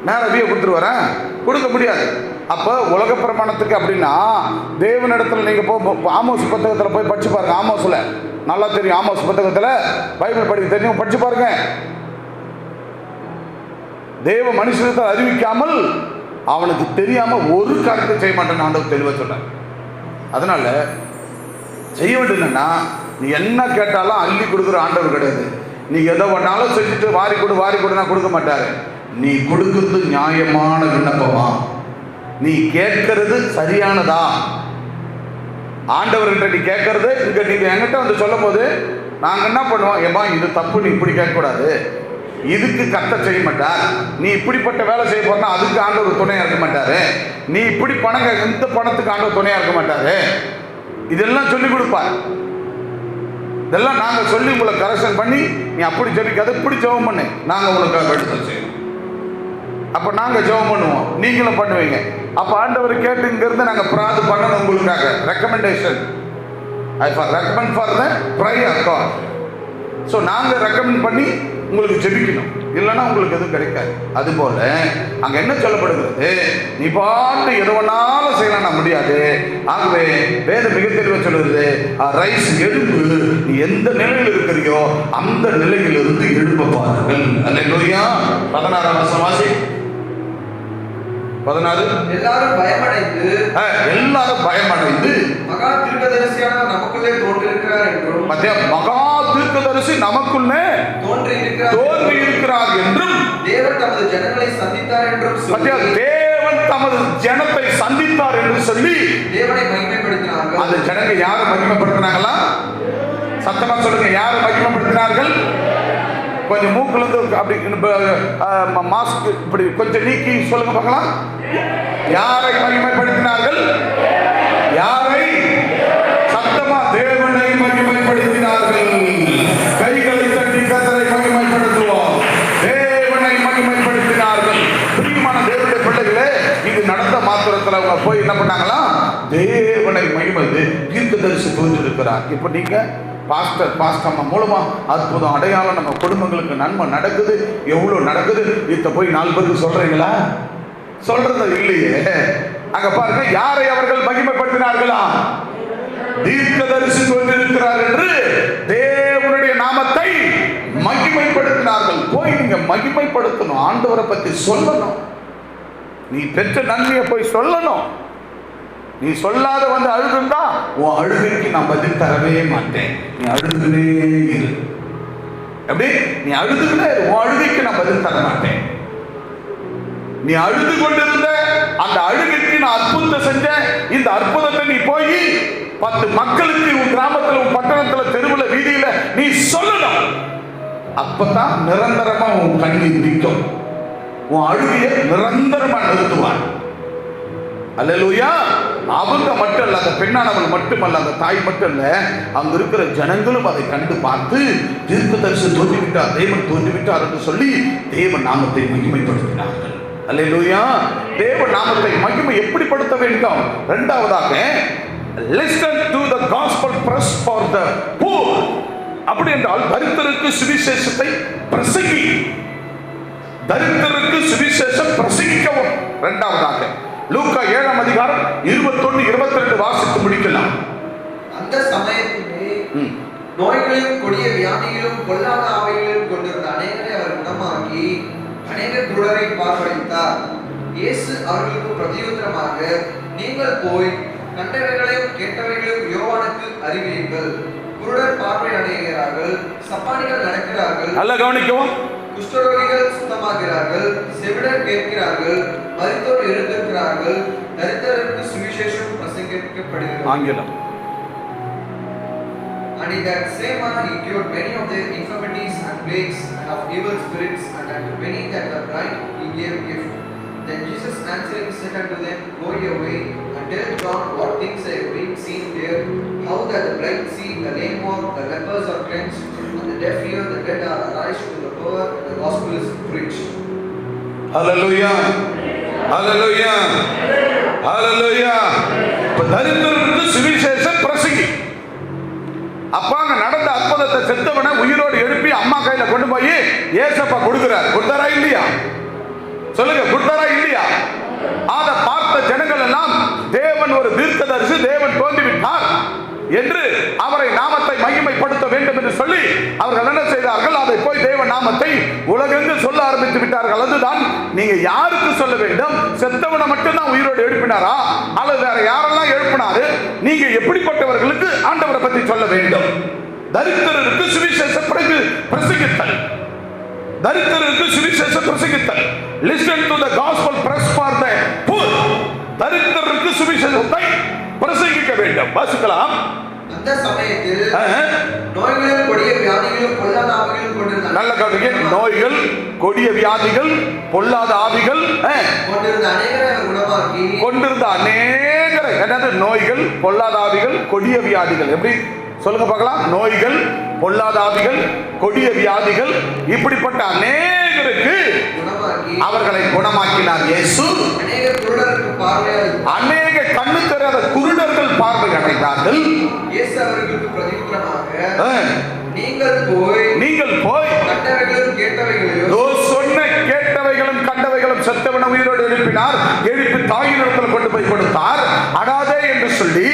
[SPEAKER 1] நேரம் விஓ கொடுத்துருவாரேன், கொடுக்க முடியாது. அப்போ உலக பிரமாணத்துக்கு அப்படின்னா தேவனிடத்தில் நீங்கள் ஆமோஸ் புத்தகத்தில் போய் படிச்சு பாருங்க. ஆமோஸில் நல்லா தெரியும், ஆமோஸ் புத்தகத்தில் பைபிள் படிக்க தெரியும், படிச்சு பாருங்க. தேவ மனுஷத்தை அறிவிக்காமல் அவனுக்கு தெரியாம ஒரு காரியத்தை செய்ய மாட்டேன்னு ஆண்டவர் தெளிவாக சொன்னார். அதனால செய்ய வேண்டியதுன்னா, நீ என்ன கேட்டாலும் அள்ளி கொடுக்குற ஆண்டவர் கிடையாது. நீ எதை ஒன்னாலும் செஞ்சுட்டு வாரி கொடுனா கொடுக்க மாட்டாரு. நீ கொடுக்கிறது நியாயமான விண்ணப்பமா, நீ கேட்கறது சரியானதா, ஆண்டவர்கிட்ட நீ கேட்கறது. இங்க நீங்க என்கிட்ட வந்து சொல்லும் போது நாங்க என்ன பண்ணுவோம், ஏமா இது தப்பு, நீ இப்படி கேட்கக்கூடாது, இதுக்கு கத்த செய்ய மாட்டார். நீ இப்படிப்பட்ட வேலை செய்ய போறா அதுக்கு ஆண்டவர் துணையா இருக்க மாட்டாரு. நீ இப்படி பணம் இந்த பணத்துக்கு ஆண்டவர் துணையா இருக்க மாட்டாரு. இதெல்லாம் சொல்லி கொடுப்பார். இதெல்லாம் நாங்க சொல்லி உங்களை கரெக்ஷன் பண்ணி, நீ அப்படி ஜெபிக்காத, இப்படி ஜெபம் பண்ணு, நாங்க உங்களுக்கு எடுத்து செய்வோம். அப்ப நாங்க ஜெபம் பண்ணுவோம், நீங்களும் பண்ணுவீங்க. அப்ப ஆண்டவர் கேட்டு இங்க இருந்து நாங்க பிரார்த்து பண்ணணும் உங்களுக்காக. Recommendation I for recommend for the prayer God. So நாங்கள் ரெக்கமெண்ட் பண்ணி உங்களுக்கு ஜெபிக்கணும், இல்லைன்னா உங்களுக்கு எதுவும் கிடைக்காது. அதுபோல அங்கே என்ன சொல்லப்படுகிறது, நீ பாட்டு எதுவனாலும் செய்யலாம் முடியாது. ஆகவே வேதம் மிக தெளிவாக சொல்லுகிறது, ரைஸ் எழுப்பு, நீ எந்த நிலையில் இருக்கிறியோ அந்த நிலையிலிருந்து எழுப்ப பாருங்கள். அல்லேலூயா. 16ஆம் வசனம் வாசி. 16.
[SPEAKER 2] எல்லாரும் பயமடைந்து மகா தீர்க்கதரிசியான நமக்குள்ளே தோன்றியிருக்கிறார் என்றும்,
[SPEAKER 1] மகா தீர்க்கதரிசி நமக்குள்ளே தோன்றி இருக்கிறார் என்றும்,
[SPEAKER 2] தேவன் தமது ஜனங்களை சந்தித்தார் என்றும் சொல்லி,
[SPEAKER 1] தேவன் தமது ஜனத்தை சந்தித்தார் என்று சொல்லி
[SPEAKER 2] தேவனை மகிமைப்படுத்தினார்கள்.
[SPEAKER 1] அந்த ஜனங்க யாரை மகிமைப்படுத்தினாங்களா? சத்தமா சொல்லுங்க, யாரை மகிமைப்படுத்தினார்கள்? கொஞ்சம் மூக்குல இருந்து அப்படி மாஸ்க் இப்படி கொஞ்சம் நீக்கி சொல்லுங்க பார்க்கலாம். யாரை மகிமைப்படுத்தினார்கள்? யாரை? சத்தமா தேவனை மகிமைப்படுத்தினார்கள். கைகளை தட்டி கர்த்தரை மகிமைப்படுத்துவோம். தேவனை மகிமைப்படுத்தினார்கள். பிரியமான தேவனுடைய பிள்ளைகளே, இது நடந்த மாத்திரத்தில் அவங்க போய் என்ன பண்ணாங்களா? தேவனை மகிமை தீர்க்கதரிசி தோன்றிருக்கிறார். இப்போ நீங்க பாஸ்டர் மூலமா அற்புதம் அடையாளம் நம்ம குடும்பங்களுக்கு நன்மை நடக்குது, எவ்வளவு நடக்குது, இத போய் 4 பேருக்கு சொல்றீங்களா? சொல்றது இல்லையே. அங்க பாருங்க, யாரை அவர்கள் மகிமைப்படுத்தினார்களா? தீர்க்கதரிசி தோன்றிருக்கிறார் என்று தேவனுடைய நாமத்தை மகிமைப்படுத்தினார்கள். போய் நீங்க மகிமைப்படுத்தணும், ஆண்டவரை பத்தி சொல்லணும், நீ பெற்ற நன்மையை போய் சொல்லணும். நீ சொல்லாத வந்து அழுதுண்டா உன் அழுகைக்கு நான் பதில் தரவே மாட்டேன். நீ அழுதுனே இரு. எப்படி? நீ அழுதுனே உன் அழுகைக்கு நான் பதில் தர மாட்டேன். நீ அழுது கொண்டிருந்த அந்த அழுகைக்கு நான் அற்புதத்தை செஞ்சேன். இந்த அற்புதத்தை நீ போய் 10 மக்களுக்கு உன் கிராமத்தில், உன் பட்டணத்தில், தெருவில், வீதியில நீ சொல்லணும். அப்பதான் நிரந்தரமா உன் கண்ணீர் நிற்கும். உன் அழுகையை நிரந்தரமா நிறுத்துவார். அல்லேலூயா. அவங்க மட்டும் அல்ல, அந்த பெண்ணானவள் மட்டுமல்ல, அந்த தாய் மட்டும் இல்ல, அங்க இருக்கிற ஜனங்களும் அதை கண்டு பார்த்து தீர்க்கதரிசி தோன்றிவிட்டார், தேவன் தோன்றிவிட்டார் என்று சொல்லி தேவ நாமத்தை மகிமைப்படுத்தினார்கள். அல்லேலூயா. தேவ நாமத்தை மகிமை எப்படிப்படுத்த வேண்டும்? இரண்டாவதாக, listen to the gospel press for the poor. அப்படி என்றால் தரித்திரருக்கு சுவிசேஷத்தை பிரசங்கி, தரித்திரருக்கு சுவிசேஷம் பிரசங்கிக்கவும். இரண்டாவதாக லூக்கா 7ஆம் அதிகாரம் 21-22 வாசித்து முடிக்கலாம்.
[SPEAKER 2] அந்த சமயத்திலே நோய்களையும் கொடிய வியாதிகளும் பொல்லாத ஆவிகளையும் கொண்டிருந்த அநேகரை அவர் குணமாக்கி அநேக குருடரை பார்வைத்தார். இயேசு அவர்களுக்கு பிரதியுத்தரமாக, நீங்கள் போய் கண்டவைகளையும் கேட்டவைகளையும் யோவானுக்கு அறிவியுங்கள். குருடர் பார்வை அடைகிறார்கள், சப்பானிகள் நடக்கிறார்கள்,
[SPEAKER 1] நல்ல கவனிக்கவும்,
[SPEAKER 2] குஷ்டரோகிகள் சுத்தமாகிறார்கள், செவிடர் கேட்கிறார்கள், மரித்தோர் எழுந்திருக்கிறார்கள், தரித்திரருக்கு சுவிசேஷம் பிரசங்கிக்கப்படுகிறது.
[SPEAKER 1] ஆங்கிலம்.
[SPEAKER 2] And in that same manner he cured many of their infirmities and plagues and of evil spirits, and unto many that were blind he gave gift. Then Jesus answering said unto them, Go your way, and tell John what things have been seen there, how that the blind see, the lame walk, the lepers are cleansed, and the deaf hear, the dead are raised to the poor, the gospel is preached.
[SPEAKER 1] Hallelujah. Hallelujah. Hallelujah. தரித்திரருக்கு சுவிசேஷம் பிரசங்கி. அப்பாங்க நடந்த அற்புதத்தை செத்தவனை உயிரோடு எழுப்பி அம்மா கையில கொண்டு போய் ஏசப்பா கொடுக்கிறார். கொடுத்தாரா இல்லையா? சொல்லுங்க, கொடுத்தாரா இல்லையா? அதை பார்த்த ஜனங்கள் எல்லாம் தேவன் ஒரு தீர்க்கதரிசி, தேவன் தோன்றிவிட்டார் என்று அவரை நாமத்தை மகிமைப்படுத்த வேண்டும் என்று சொல்லி அவர்கள் என்ன செய்தார்கள்? அதை போய் தேவ நாமத்தை உலகெங்கு சொல்ல ஆரம்பித்து விட்டார்கள். அதுதான் நீங்க யாருக்கு சொல்ல வேண்டும்? செத்தவனை மட்டும்தான் உயிரோடு எழுப்பினாரா அல்லது வேற யாரெல்லாம் எழுப்பினாரு? நீங்க எப்படிப்பட்டவர்களுக்கு ஆண்டவரை பற்றி சொல்ல வேண்டும்? தரித்திரருக்கு சுவிசேஷம் பிரசங்கித்தல், தரித்திரருக்கு சுவிசேஷம் பிரசங்கித்தல். Listen to the gospel press for the poor. தரித்திரருக்கு சுவிசேஷத்தை பிரசங்கிக்க வேண்டும். வாசிக்கலாம்.
[SPEAKER 2] அந்த சமயத்தில் நோய்களும் கொடிய வியாதிகளும் பொல்லாத ஆவிகளும் கொண்டிருந்த,
[SPEAKER 1] நல்ல கவனிங்க, நோய்கள், கொடிய வியாதிகள், பொல்லாத ஆவிகள்
[SPEAKER 2] கொண்டிருந்த அநேகரை குணமாக்கி,
[SPEAKER 1] கொண்டிருந்த அநேகரை, என்னது? நோய்கள், பொல்லாத ஆவிகள், கொடிய வியாதிகள். எப்படி சொல்லுங்க பார்க்கலாம்? நோய்கள், பொல்லாத ஆவிகள், கொடிய வியாதிகள், இப்படிப்பட்ட அநேகருக்கு அவர்களை குணமாக்கினார் இயேசு.
[SPEAKER 2] அநேக குருடருக்கு பார்வையாளர்கள்,
[SPEAKER 1] அநேக கண்ணு தெரியாத குருடர்கள் பார்வை அடைந்தார்கள்.
[SPEAKER 2] இயேசு அவர்களுக்கு பிரதியுத்தரமாக, நீங்கள் போய் கண்டவைகளும் கேட்டவைகளையும், சொன்ன
[SPEAKER 1] கேட்டவைகளும் கண்டவைகளும் செத்தவன உயிரோடு எழுப்பினார். எழுப்பி தாயின் இடத்துல கொண்டு போய் கொடுத்தார். அடாதே என்று சொல்லி,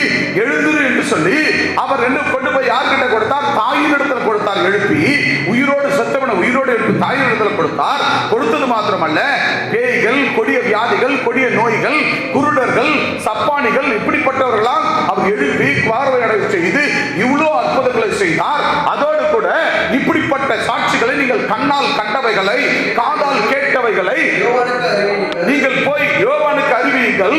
[SPEAKER 1] எழுந்துரு என்று சொல்லி அவர் என்ன கொண்டு போய் யார்கிட்ட கொடுத்தார்? தாயின் இடத்துல கொடுத்தார். எழுப்பி உயிரோடு செத்தவன உயிரோடு எழுப்பி தாயின் இடத்துல கொடுத்தார். கொடுத்தது மாத்திரமல்ல, பேய்கள், கொடிய வியாதிகள், கொடிய நோய்கள், குருடர்கள், சப்பானிகள், இப்படிப்பட்டவர்களாம் அவர் எழுப்பி பார்வையடை செய்து இவ்வளவு அற்புதங்களை செய்தார். அதோடு கூட இப்படிப்பட்ட சாட்சிகளை நீங்கள் கண்ணால் கண்டவைகளை, காதால் கேட்டவைகளை நீங்கள் போய் யோவானுக்கு அறிவியுங்கள்.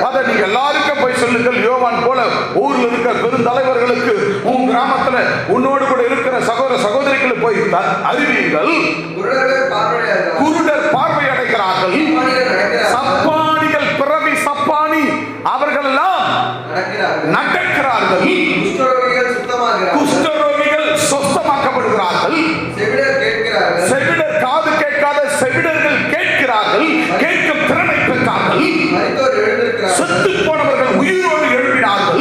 [SPEAKER 1] அதை நீங்க எல்லாருக்கும் போய் சொல்லுங்கள். யோவான் போல ஊர்ல இருக்கிற பெருந்தலைவர்களுக்கு, உன் கிராமத்துல உன்னோடு கூட இருக்கிற சகோதர சகோதரிகளுக்கு போய் அறிவியுங்கள். குருடர் பார்வை அடைகிறார்கள், சப்பானிகள், பிறவி சப்பானி அவர்கள் எல்லாம் நடக்கிறார்கள், குஷ்டரோகிகள் சுத்தமாக்கப்படுகிறார்கள், செவிடர் காது கேட்காத செவிடர்கள் கேட்கிறார்கள், கேட்கும் திறனை பெற்றார்கள், செத்து போனவர்கள் உயிரோடு எழுப்பினார்கள்.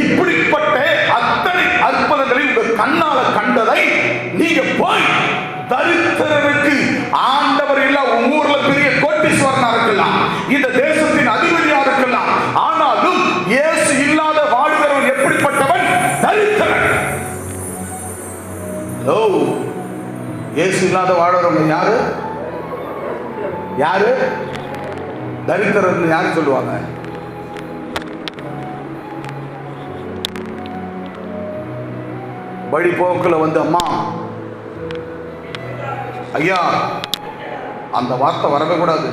[SPEAKER 1] இப்படிப்பட்ட அத்தனை அற்புதங்களை உங்கள் கண்ணால கண்டதை நீங்க போய் தரித்திரருக்கு, ஆண்டவர் இல்ல ஊர்ல பெரிய கோட்டீஸ்வரனா இருக்கலாம், இந்த தேசத்தின் அதிபதியா இருக்கலாம், ஆனாலும் இயேசு இல்லாத வாழ்கிறவன் எப்படிப்பட்டவன்? தரித்திரன். இயேசு இல்லாத வாழ்றவங்க யாரு? யாரு தரித்திரன்? யாரு சொல்லுவாங்க? வழி போக்கில் வந்து, அம்மா ஐயா, அந்த வார்த்தை வரவே கூடாது.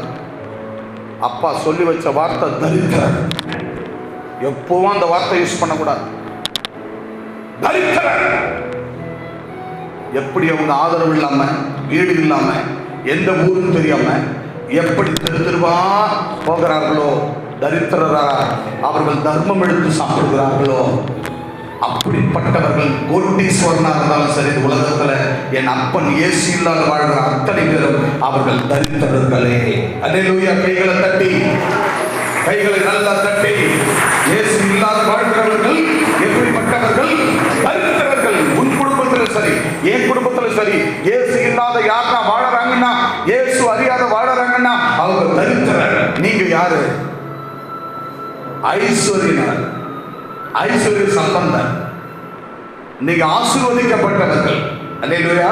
[SPEAKER 1] அப்பா சொல்லி வச்ச வார்த்தை தரித்திரன். எப்பவும் அந்த வார்த்தை யூஸ் பண்ணக்கூடாது. தரித்திரன். எப்படி அவங்க ஆதரவு இல்லாம, வீடு இல்லாம, எந்த ஊரும் தெரியாம எப்படி தெரு தெருவா போகிறார்களோ, தரித்திரரா அவர்கள் தர்மம் எடுத்து சாப்பிடுகிறார்களோ, அப்படிப்பட்டவர்கள் கோட்டீஸ்வரனா இருந்தாலும் சரி, உலகத்துல என் அப்பன் இயேசு இல்லாத வாழ்கிற அத்தனை பேரும் அவர்கள் தரித்திரர்களே. அல்லேலூயா. கைகளை தட்டி, கைகளை நல்லா தட்டி. இயேசு இல்லாத வாழ்கிறவர்கள் எப்படிப்பட்டவர்கள்? தரித்திரர்கள். உன் குடும்பத்திலும் சரி, என் குடும்பத்திலும் சரி, இயேசு இல்லாத யாருன்னா வாழறாங்கன்னா, இயேசு அறியாத வாழறாங்கன்னா அவங்க தரித்திரர். நீங்க யாரு? ஐஸ்வர்யனர், ஐஸ்வர்ய சம்பந்தன். நீங்க ஆசீர்வதிக்கப்பட்டவர்கள். அல்லேலூயா.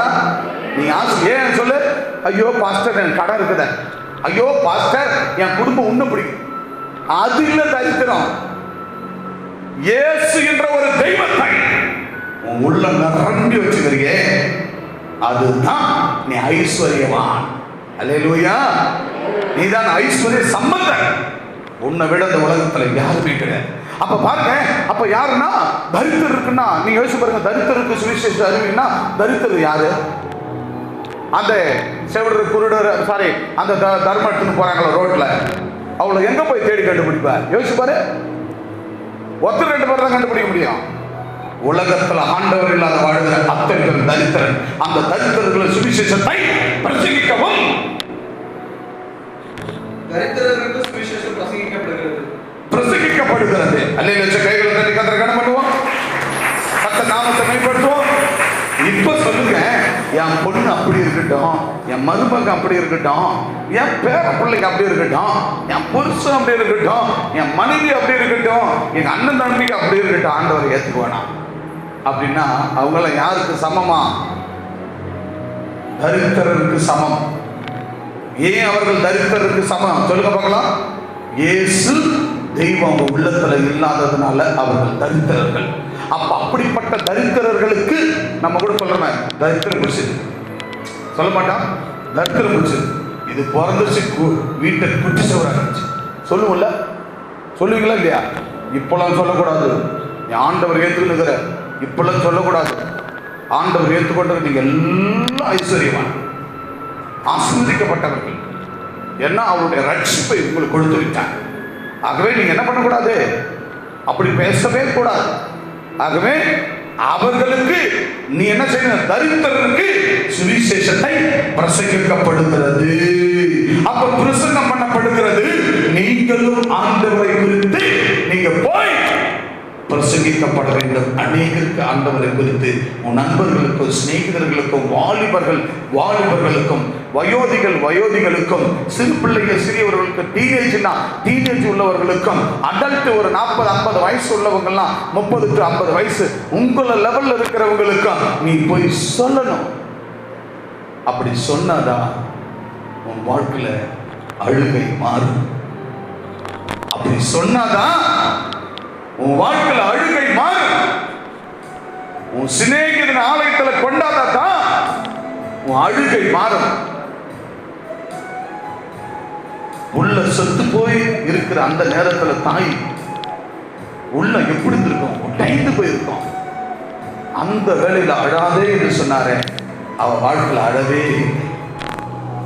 [SPEAKER 1] நீ ஏன் சொல்லு? ஐயோ பாஸ்டர் என் கடை இருக்குத, ஐயோ பாஸ்டர் என் குடும்பம் உன்ன பிடிக்கும். அது இல்ல தரித்திரம். இயேசு என்ற ஒரு தெய்வத்தை உன் உள்ள நிரம்பி வச்சுக்கிறீங்க, அதுதான் நீ ஐஸ்வர்யவான். அல்லேலூயா. நீதான் ஐஸ்வர்ய சம்பந்தன். உன்னை விட இந்த உலகத்துல யாருமே கிடையாது. அப்ப பாருங்க, அப்ப யாருன்னா தரித்திரம் இருக்குன்னா நீங்க யோசிச்சு பாருங்க. தரித்திரருக்கு சுவிசேஷம் அறிவிங்கன்னா தரித்திரம் யாரு? அந்த செவிடர் குருடர் சாரி அந்த தர்மத்துக்கு போறாங்களா ரோட்ல, அவளை எங்க போய் தேடி கண்டுபிடிப்பார்? யோசிச்சு பாரு. ஒருத்தர் ரெண்டு பேர் தான் கண்டுபிடிக்க முடியும். உலகத்துல ஆண்டவர் இல்லாத வாழ்கிற அத்தனை பேர் தரித்திரன். அந்த தரித்திரர்களை சுவிசேஷத்தை பிரசங்கிக்கவும்,
[SPEAKER 2] தரித்திரருக்கு சுவிசேஷம் பிரசங்கிக்கப்படுகிறது. அல்லேலூயா. கைகளை தட்டி கர்த்தரை கனம் பண்ணுவோம், கர்த்தர் நாமத்தை மேம்படுத்துவோம். இப்ப சொல்லுங்க, என் பொண்ணு அப்படி இருக்கட்டும், என் மருமகன் அப்படி இருக்கட்டும், என் பேர பிள்ளைக்கு அப்படி இருக்கட்டும், என் புருஷன் அப்படி இருக்கட்டும், என் மனைவி அப்படி இருக்கட்டும், எங்க அண்ணன் தம்பிக்கு அப்படி இருக்கட்டும், ஆண்டவர் ஏத்துக்குவானா அப்படின்னா அவங்கள யாருக்கு சமமா? தரித்திரருக்கு சமம். ஏன் அவர்கள் தரித்திரருக்கு சமம்? சொல்லுங்க பார்க்கலாம். இயேசு தெய்வம் அவங்க உள்ளத்துல இல்லாததுனால அவர்கள் தரித்திரர்கள். அப்ப அப்படிப்பட்ட தரித்திரர்களுக்கு நம்ம கூட சொல்றோமே, தரித்திரம் பிடிச்சது சொல்ல மாட்டான். தரித்திரம் பிடிச்சது இது பிறந்துச்சு, வீட்டை குட்டி சவராச்சு சொல்லுவோம்ல, சொல்லுவீங்களா இல்லையா? இப்பெல்லாம் சொல்லக்கூடாது. ஆண்டவர் ஏற்றுக்கிற இப்பெல்லாம் சொல்லக்கூடாது. ஆண்டவர் ஏற்றுக்கொண்டது நீங்க எல்லாம் ஐஸ்வர்யவான், ஆசீர்வதிக்கப்பட்டவர்கள். ஏன்னா அவருடைய ரட்சிப்பை உங்களுக்கு கொடுத்து விட்டாங்க. ஆகவே நீங்க என்ன பண்ணக்கூடாது? அப்படி பேசவே கூடாது. ஆகவே அவர்களுக்கு நீ என்ன செய்யணும்? தரித்திரருக்கு சுவிசேஷத்தை பிரசங்கிக்கப்படுகிறது. அப்ப பிரசங்கம் பண்ணப்படுகிறது. நீங்களும் ஆண்டவரை குறித்து நீங்க போய் பிரசங்கிக்கப்பட வேண்டும். அநேகருக்கு ஆண்டவரை குறித்து உன் நண்பர்களுக்கும் சிநேகிதர்களுக்கும் வாலிபர்களுக்கும் வயோதிகளுக்கும் சிறு பிள்ளைகள் சிறியவர்களுக்கும் டீனேஜ் உள்ளவர்களுக்கும் அடல்ட் ஒரு 40-50 வயசு உள்ளவங்கலாம் 30 to 50 வயசு உங்கள லெவல்ல இருக்கிறவங்களுக்கும் நீ போய் சொல்லணும். அப்படி சொன்னாதான் உன் வாழ்க்கையில அழுகை மாறும். அப்படி சொன்னாதான் உன் வாழ்க்கையில அழுகை மாறும். உன் சிநேகிதன் ஆலயத்துல கொண்டாதான் உன் அழுகை மாறும். உள்ள செத்து போய் இருக்கிற அந்த நேரத்துல தாய் உள்ள எப்படி இருக்கும்? உடைந்து போயிருக்கும். அந்த வேளையில அழாதே என்று சொன்னாரே, அவ வாழ்க்கையில அழவே இல்லை.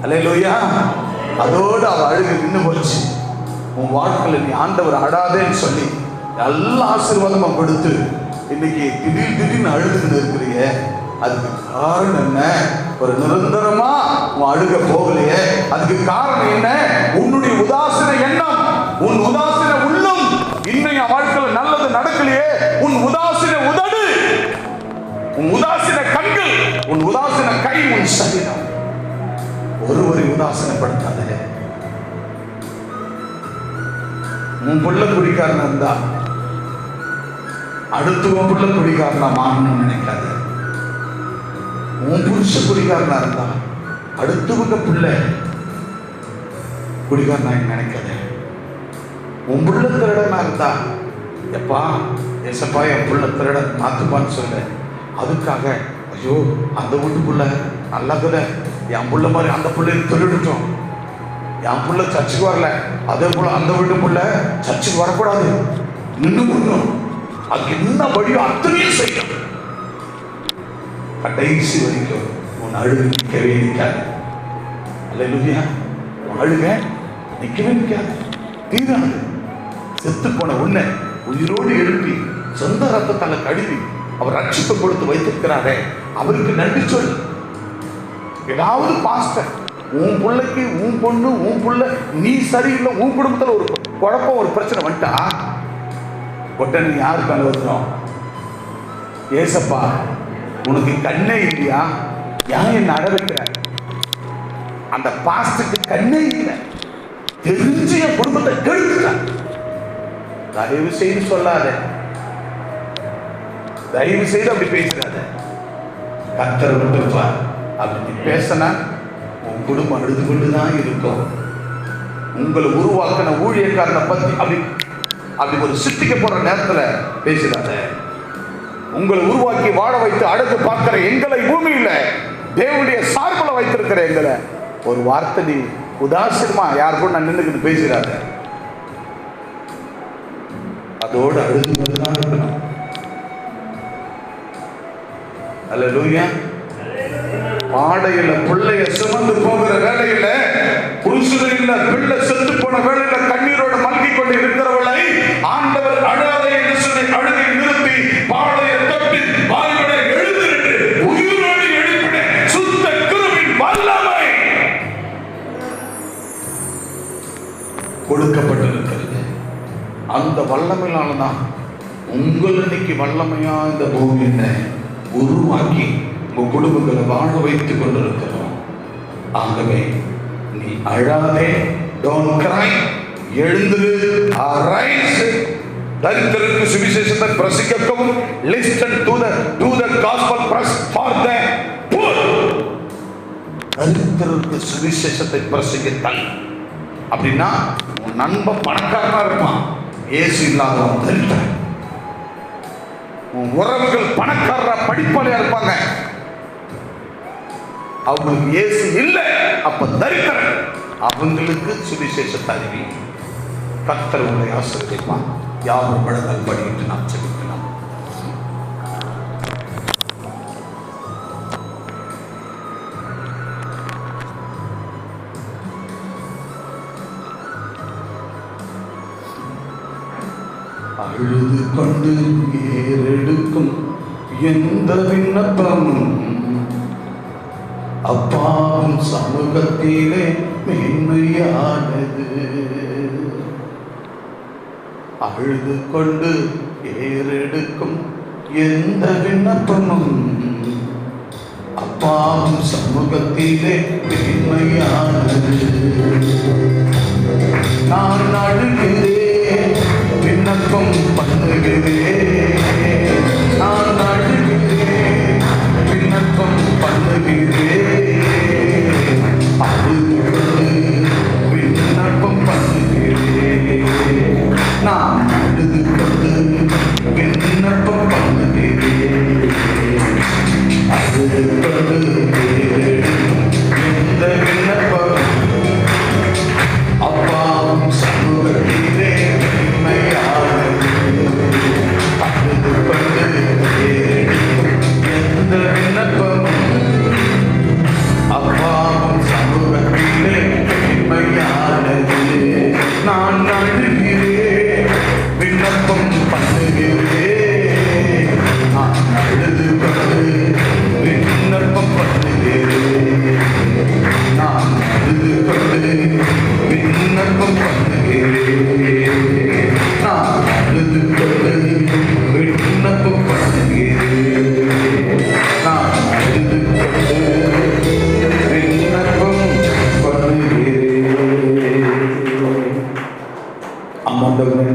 [SPEAKER 2] அல்லேலூயா. அதோடு அவ அழுகை நின்று போச்சு. உன் வாழ்க்கையில நீ ஆண்டவர் அழாதேன்னு சொல்லி நல்ல ஆசீர்வாதமா கொடுத்து இன்னைக்கு திடீர்னு அழுதுன்னு இருக்கிறீங்க. அதுக்கு காரணம் என்ன? ஒரு நிரந்தரமா உன் அழுக போகலையே. அதுக்கு காரணம் என்ன? உன்னுடைய உதாசீன எண்ணம், உன் உதாசீன உள்ளம். இன்னும் என் வாழ்க்கையில நல்லது நடக்கலையே. உன் உதாசீன உதடு, உன் உதாசீன கண்கள், உன் உதாசீன கை, உன் சரீரம். ஒருவரை உதாசீனப்படுத்தாத. உன் புள்ள குடிக்காரனா இருந்தா அடுத்து உன் புள்ள குடிக்காரனா மாறணும்னு நினைக்காத. உன் புருஷ குடிக்காரனா இருந்தா அடுத்தவங்க பிள்ளை குடிக்காரனா நினைக்காத. உன் புள்ள திருடனா இருந்தா எப்பா எசப்பா என் புள்ள திருட மாத்துப்பான்னு சொல்ல. அதுக்காக ஐயோ அந்த வீட்டு புள்ள நல்லதுல என் புள்ள மாதிரி அந்த பிள்ளைன்னு திருடிட்டோம், என் புள்ள சர்ச்சுக்கு வரல, அதே போல அந்த வீட்டு புள்ள சர்ச்சுக்கு வரக்கூடாது, நின்று போடணும், அதுக்கு என்ன வழியோ அத்தனையும் செய்யும். கடைசி வரைக்கும் உன் அழுகை நிற்கவே நிற்காது. அல்லேலூயா. உன் அழுகை நிற்கவே நிற்காது.
[SPEAKER 1] தீராது. செத்து போன உன்னை உயிரோடு எழுப்பி சொந்த ரத்தத்தால கழுவி அவர் ரட்சிப்பு கொடுத்து வைத்திருக்கிறாரே, அவருக்கு நன்றி சொல்லு. ஏதாவது பாஸ்டர் உன் பிள்ளைக்கு, உன் பொண்ணு, உன் புள்ள நீ சரியில்லை, உன் குடும்பத்தில் ஒரு குழப்பம், ஒரு பிரச்சனை வந்துட்டா உடனே யாரு மேல வருகிறோம்? ஏசப்பா உனக்கு கண்ணே இல்லையா, ஏன் என்ன அட வைக்கிற? அந்த பாஸ்டருக்கு கண்ணே இல்லை, தெரிஞ்சு என் குடும்பத்தை கெடுத்துட்டான். தயவு செய்து சொல்லாத, தயவு செய்து அப்படி பேசுறாத. கர்த்தரை விட்டுருப்பார். அப்படி பேசினா உன் குடும்பம் அழுது கொண்டுதான் இருக்கும். உங்களை உருவாக்கின ஊழியக்காரனை பத்தி அப்படி ஒரு சித்திக்க போற நேரத்துல பேசுறாத. உங்களை உருவாக்கி வாழ வைத்து அழகு பார்க்கிற எங்களை, பூமியில தேவனுடைய சார்பில் வைத்திருக்கிற எங்களை ஒரு வார்த்தை நீ உதாசீனமா யாருக்கும் நான் நின்றுக்கிட்டு பேசுறாத. அதோடு அழுது கொண்டுதான் இருக்கணும். அல்லேலூயா. பாடையில பிள்ளைய சுமந்து போகிற வேலையில, புருஷன் இல்ல பிள்ளை செத்து போன வேலையில கண்ணீரோட மல்கி கொண்டு இருக்கிறவளை ஆண்டவர் அழாதே என்று சொல்லி அழுகை நிறுத்தி பாடையை தொட்டு வாயோட எழுந்திருந்து உயிரோடு எழுப்பின சுத்த கிருபையின் வல்லமை கொடுக்கப்பட்டிருக்கிறது. அந்த வல்லமையினால்தான் உங்கள் இன்னைக்கு வல்லமையா இந்த பூமியை உருவாக்கி உங்க குடும்பங்களை வாழ வைத்துக் கொண்டிருக்கிறோம். ஆகவே நீ அழாதே, don't cry, எழுந்திரு, arise. தரித்திரருக்கு சுவிசேஷத்தை பிரசங்கிக்கவும், listen to the gospel press for the poor. தரித்திரருக்கு சுவிசேஷத்தை பிரசங்கித்தல் அப்படின்னா உன் நண்பன் பணக்காரனா இருப்பான், இயேசு இல்லாதவன் தரித்திரன். உன் உறவுகள் பணக்காரரா படிப்பாளையா இருப்பாங்க, அவங்களுக்கு இயேசு இல்லை, அப்ப தரித்திரன். அவங்களுக்கு சுவிசேஷத்தை அறிவி. கர்த்தர் உங்களை ஆசீர்வதிப்பார். யாவர் படங்கள் படிக்கிட்டு நாம் செலுத்தலாம். அழுது கொண்டு ஏறெடுக்கும் எந்த விண்ணப்பமும் அப்பாவும் சமூகத்திலே மேன்மையானது. அழுது கொண்டு ஏறெடுக்கும் எந்த விண்ணப்பமும் அப்பாவும் சமூகத்திலே மேன்மையானது. நான் அழுகிறேன், விண்ணப்பம் பண்ணுகிறேன். நான் அழுகிறேன், விண்ணப்பம் பண்ணுகிறேன். விண்ணப்பம் பண்ணுகிறேன். நான் அழுது கொண்டு விண்ணப்பம் பண்ணுகிறேன். அழுது கொண்டு எந்த விண்ணப்பம் அப்பாவும் சமூகத்திலே உண்மையானது. அழுது கொண்டு எந்த விண்ணப்பமும் அப்பாவும் சமூகத்திலே உண்மையானது. நான் அழுகிறேன், விண்ணப்பம் பண்ணுகிறேன். நான் அழுது கொண்டு விண்ணப்பம் பண்ணுகிறேன். நான் அழுது கொண்டு விண்ணப்பம் பண்ணுகிறேன். நான் அழுது கொண்டு விண்ணப்பம் பண்ணுகிறேன். நான் அழுது கொண்டு விண்ணப்பம் பண்ணுகிறேன். அம்மாண்டவனே,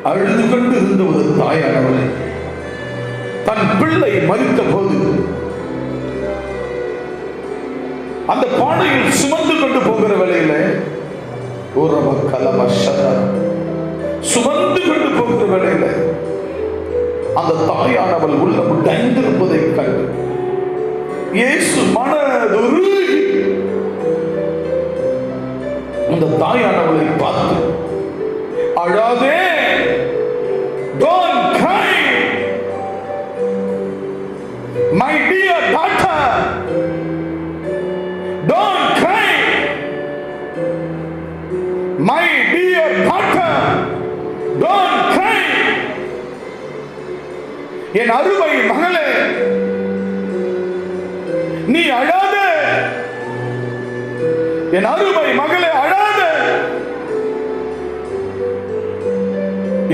[SPEAKER 1] அழுது கொண்டு இருந்த ஒரு தாயானவளை தன் பிள்ளை மரித்த போது அந்த பானையில் சுமந்து கொண்டு போகிற வேளையில சுமந்து கொண்டு போகிற வேளையில அந்த தாயானவள் உள்ள உடைந்திருப்பதை கண்டு இயேசு மனதுருகி அந்த தாயானவளை பார்த்து, அழாதே, don't cry, my dear daughter, don't cry. என் அருமை மகளே, நீ அழாத, என் அருமை மகளே அழாத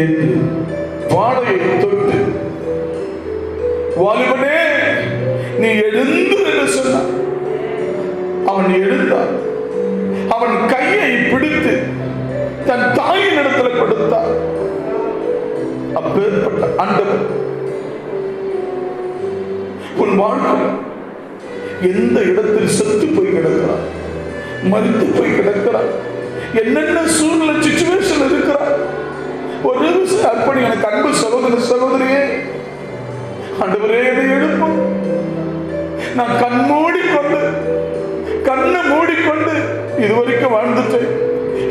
[SPEAKER 1] என்று வாழையை தொட்டு, வாலிபனே நீ எழுந்து என்று சொன்னான். அவன் எழுந்தான். அவன் கையை பிடித்து தன் தாயின் இடத்துல கொடுத்தான். அப்பேற்பட்ட ஆண்டவர் உன் வாழ்க்கை எந்த இடத்தில் செத்து போய் கிடக்கிறார், மரித்து போய் கிடக்கிறார், என்னென்ன சூழ்நிலை சிச்சுவேஷன் இருக்கிறார், ஒரு அர்ப்பணி. எனக்கு அன்பு சகோதர சகோதரியே, ஆண்டவரே என்னை எழுப்பும். நான் கண்ணை மூடிக்கொண்டு இதுவரைக்கும் வாழ்ந்துட்டேன்.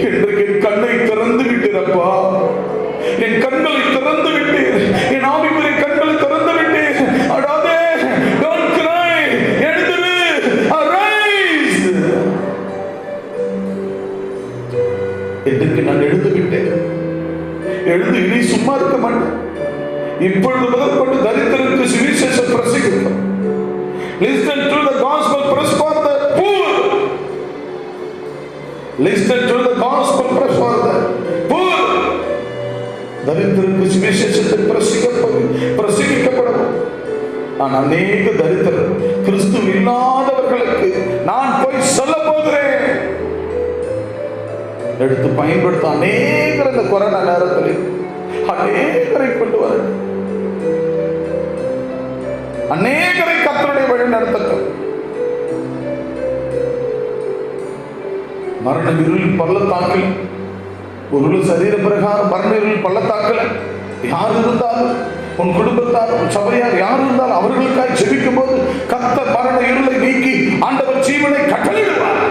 [SPEAKER 1] இன்றைக்கு என் கண்ணை திறந்து விட்டீரப்பா, என் கண்களை திறந்து விட்டீர், என் ஆவிக்குரிய கண்களை திறந்து விட்டீர். அடாதே, don't cry, எழுந்திரு, arise. இன்றைக்கு நான் எழுந்து விட்டேன். எழுந்து இனி சும்மா இருக்க மாட்டேன். இப்பொழுது முதற்கொண்டு தரித்திரருக்கு சுவிசேஷம் பிரசங்கிக்கும். Listen to the gospel, press for the poor. Listen to the gospel, press for the poor. தரித்திரருக்கு சுவிசேஷத்தை பிரசங்கிக்கப்படும். நான் அநேக தரித்திரர் கிறிஸ்து இல்லாதவர்களுக்கு நான் போய் சொல்ல போகிறேன். எடுத்து பயன்படுத்த அநேகர் இந்த கொரோனா நேரத்தில் அநேகரை கொண்டு வர, அநேகரை கர்த்தருடைய வழி நடத்தட்டும். மரண இருள் பள்ளத்தாக்கில், ஒரு சரீர பிரகாரம் மரண இருள் பள்ளத்தாக்கில் யார் இருந்தாலும், உன் குடும்பத்தார், உன் சபையார் யார் இருந்தாலும் அவர்களுக்காக ஜெபிக்கும் போது கர்த்தர் மரண இருளை நீக்கி ஆண்டவர் ஜீவனை கட்டளையிடுவார்.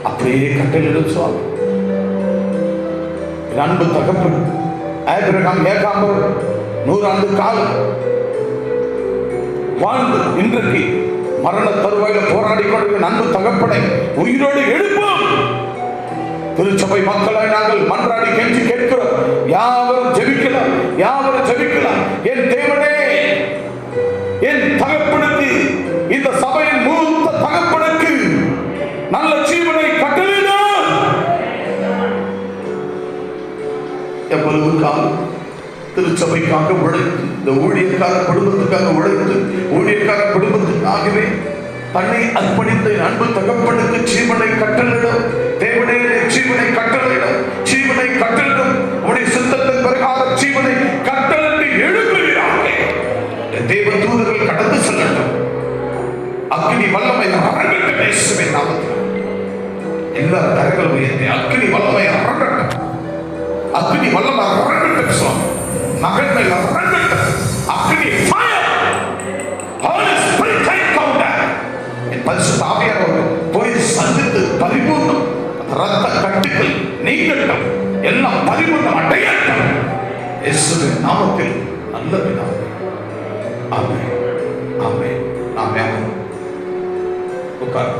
[SPEAKER 1] அப்படியே கட்டளையிடும் சுவாமி. அன்பு தகப்பன் ஆபிரகாம் ஏகாம்பர் 100 ஆண்டு காலம் வாழ்ந்து இன்றைக்கு மரண தருவாயில போராடி கொண்டு அன்பு தகப்பனை உயிரோடு எழுப்போம். திருச்சபை மக்களாய் நாங்கள் மன்றாடி கெஞ்சி கேட்கிறோம். யாவரும் ஜெபிக்கலாம், யாவரும் ஜெபிக்கலாம். என் தேவனே, என் தகப்பனுக்கு, இந்த சபையின் மூத்த தகப்பனுக்கு நல்ல ஜீவனை கட்டளையிடு. எவ்வளவு காலம் திருச்சபைக்காக உழைத்து, இந்த ஊழியக்கார குடும்பத்துக்காக உழைத்து, ஊழியக்கார குடும்பத்துக்காகவே தன்னை அர்ப்பணித்த அன்பு தகப்பனுக்கு ஜீவனை கட்டளையிடும். தேவனே, ஜீவனை கட்டளையிடும், ஜீவனை கட்டளையிடும். உடைய சித்தத்தின் பிரகாரம் ஜீவனை கட்டளையிட்டு எழுப்புகிறாங்க. தேவ தூதர்கள் கடந்து செல்லட்டும். அக்னி வல்லமை அரங்கட்டும். இயேசுவின் நாமத்தில் எல்லா தரங்களும் உயர்த்தி அக்னி வல்லமை அரங்கட்டும். அக்னி வல்லமை அரங்கட்டும். சுவாமி மகன் மேல் அரங்கட்டும். அக்னி fire, holy spirit take counter. என் பரிசுத்த ஆவியானவர் போய் சந்தித்து பரிபூர்ணம் ரத்த கட்டுகள் நீங்கட்டும், எல்லாம் பரிபூர்ணம் அடையட்டும். இயேசுவின் நாமத்தில் நல்ல பிதாவே, ஆமென், ஆமென், ஆமென். உட்கார்.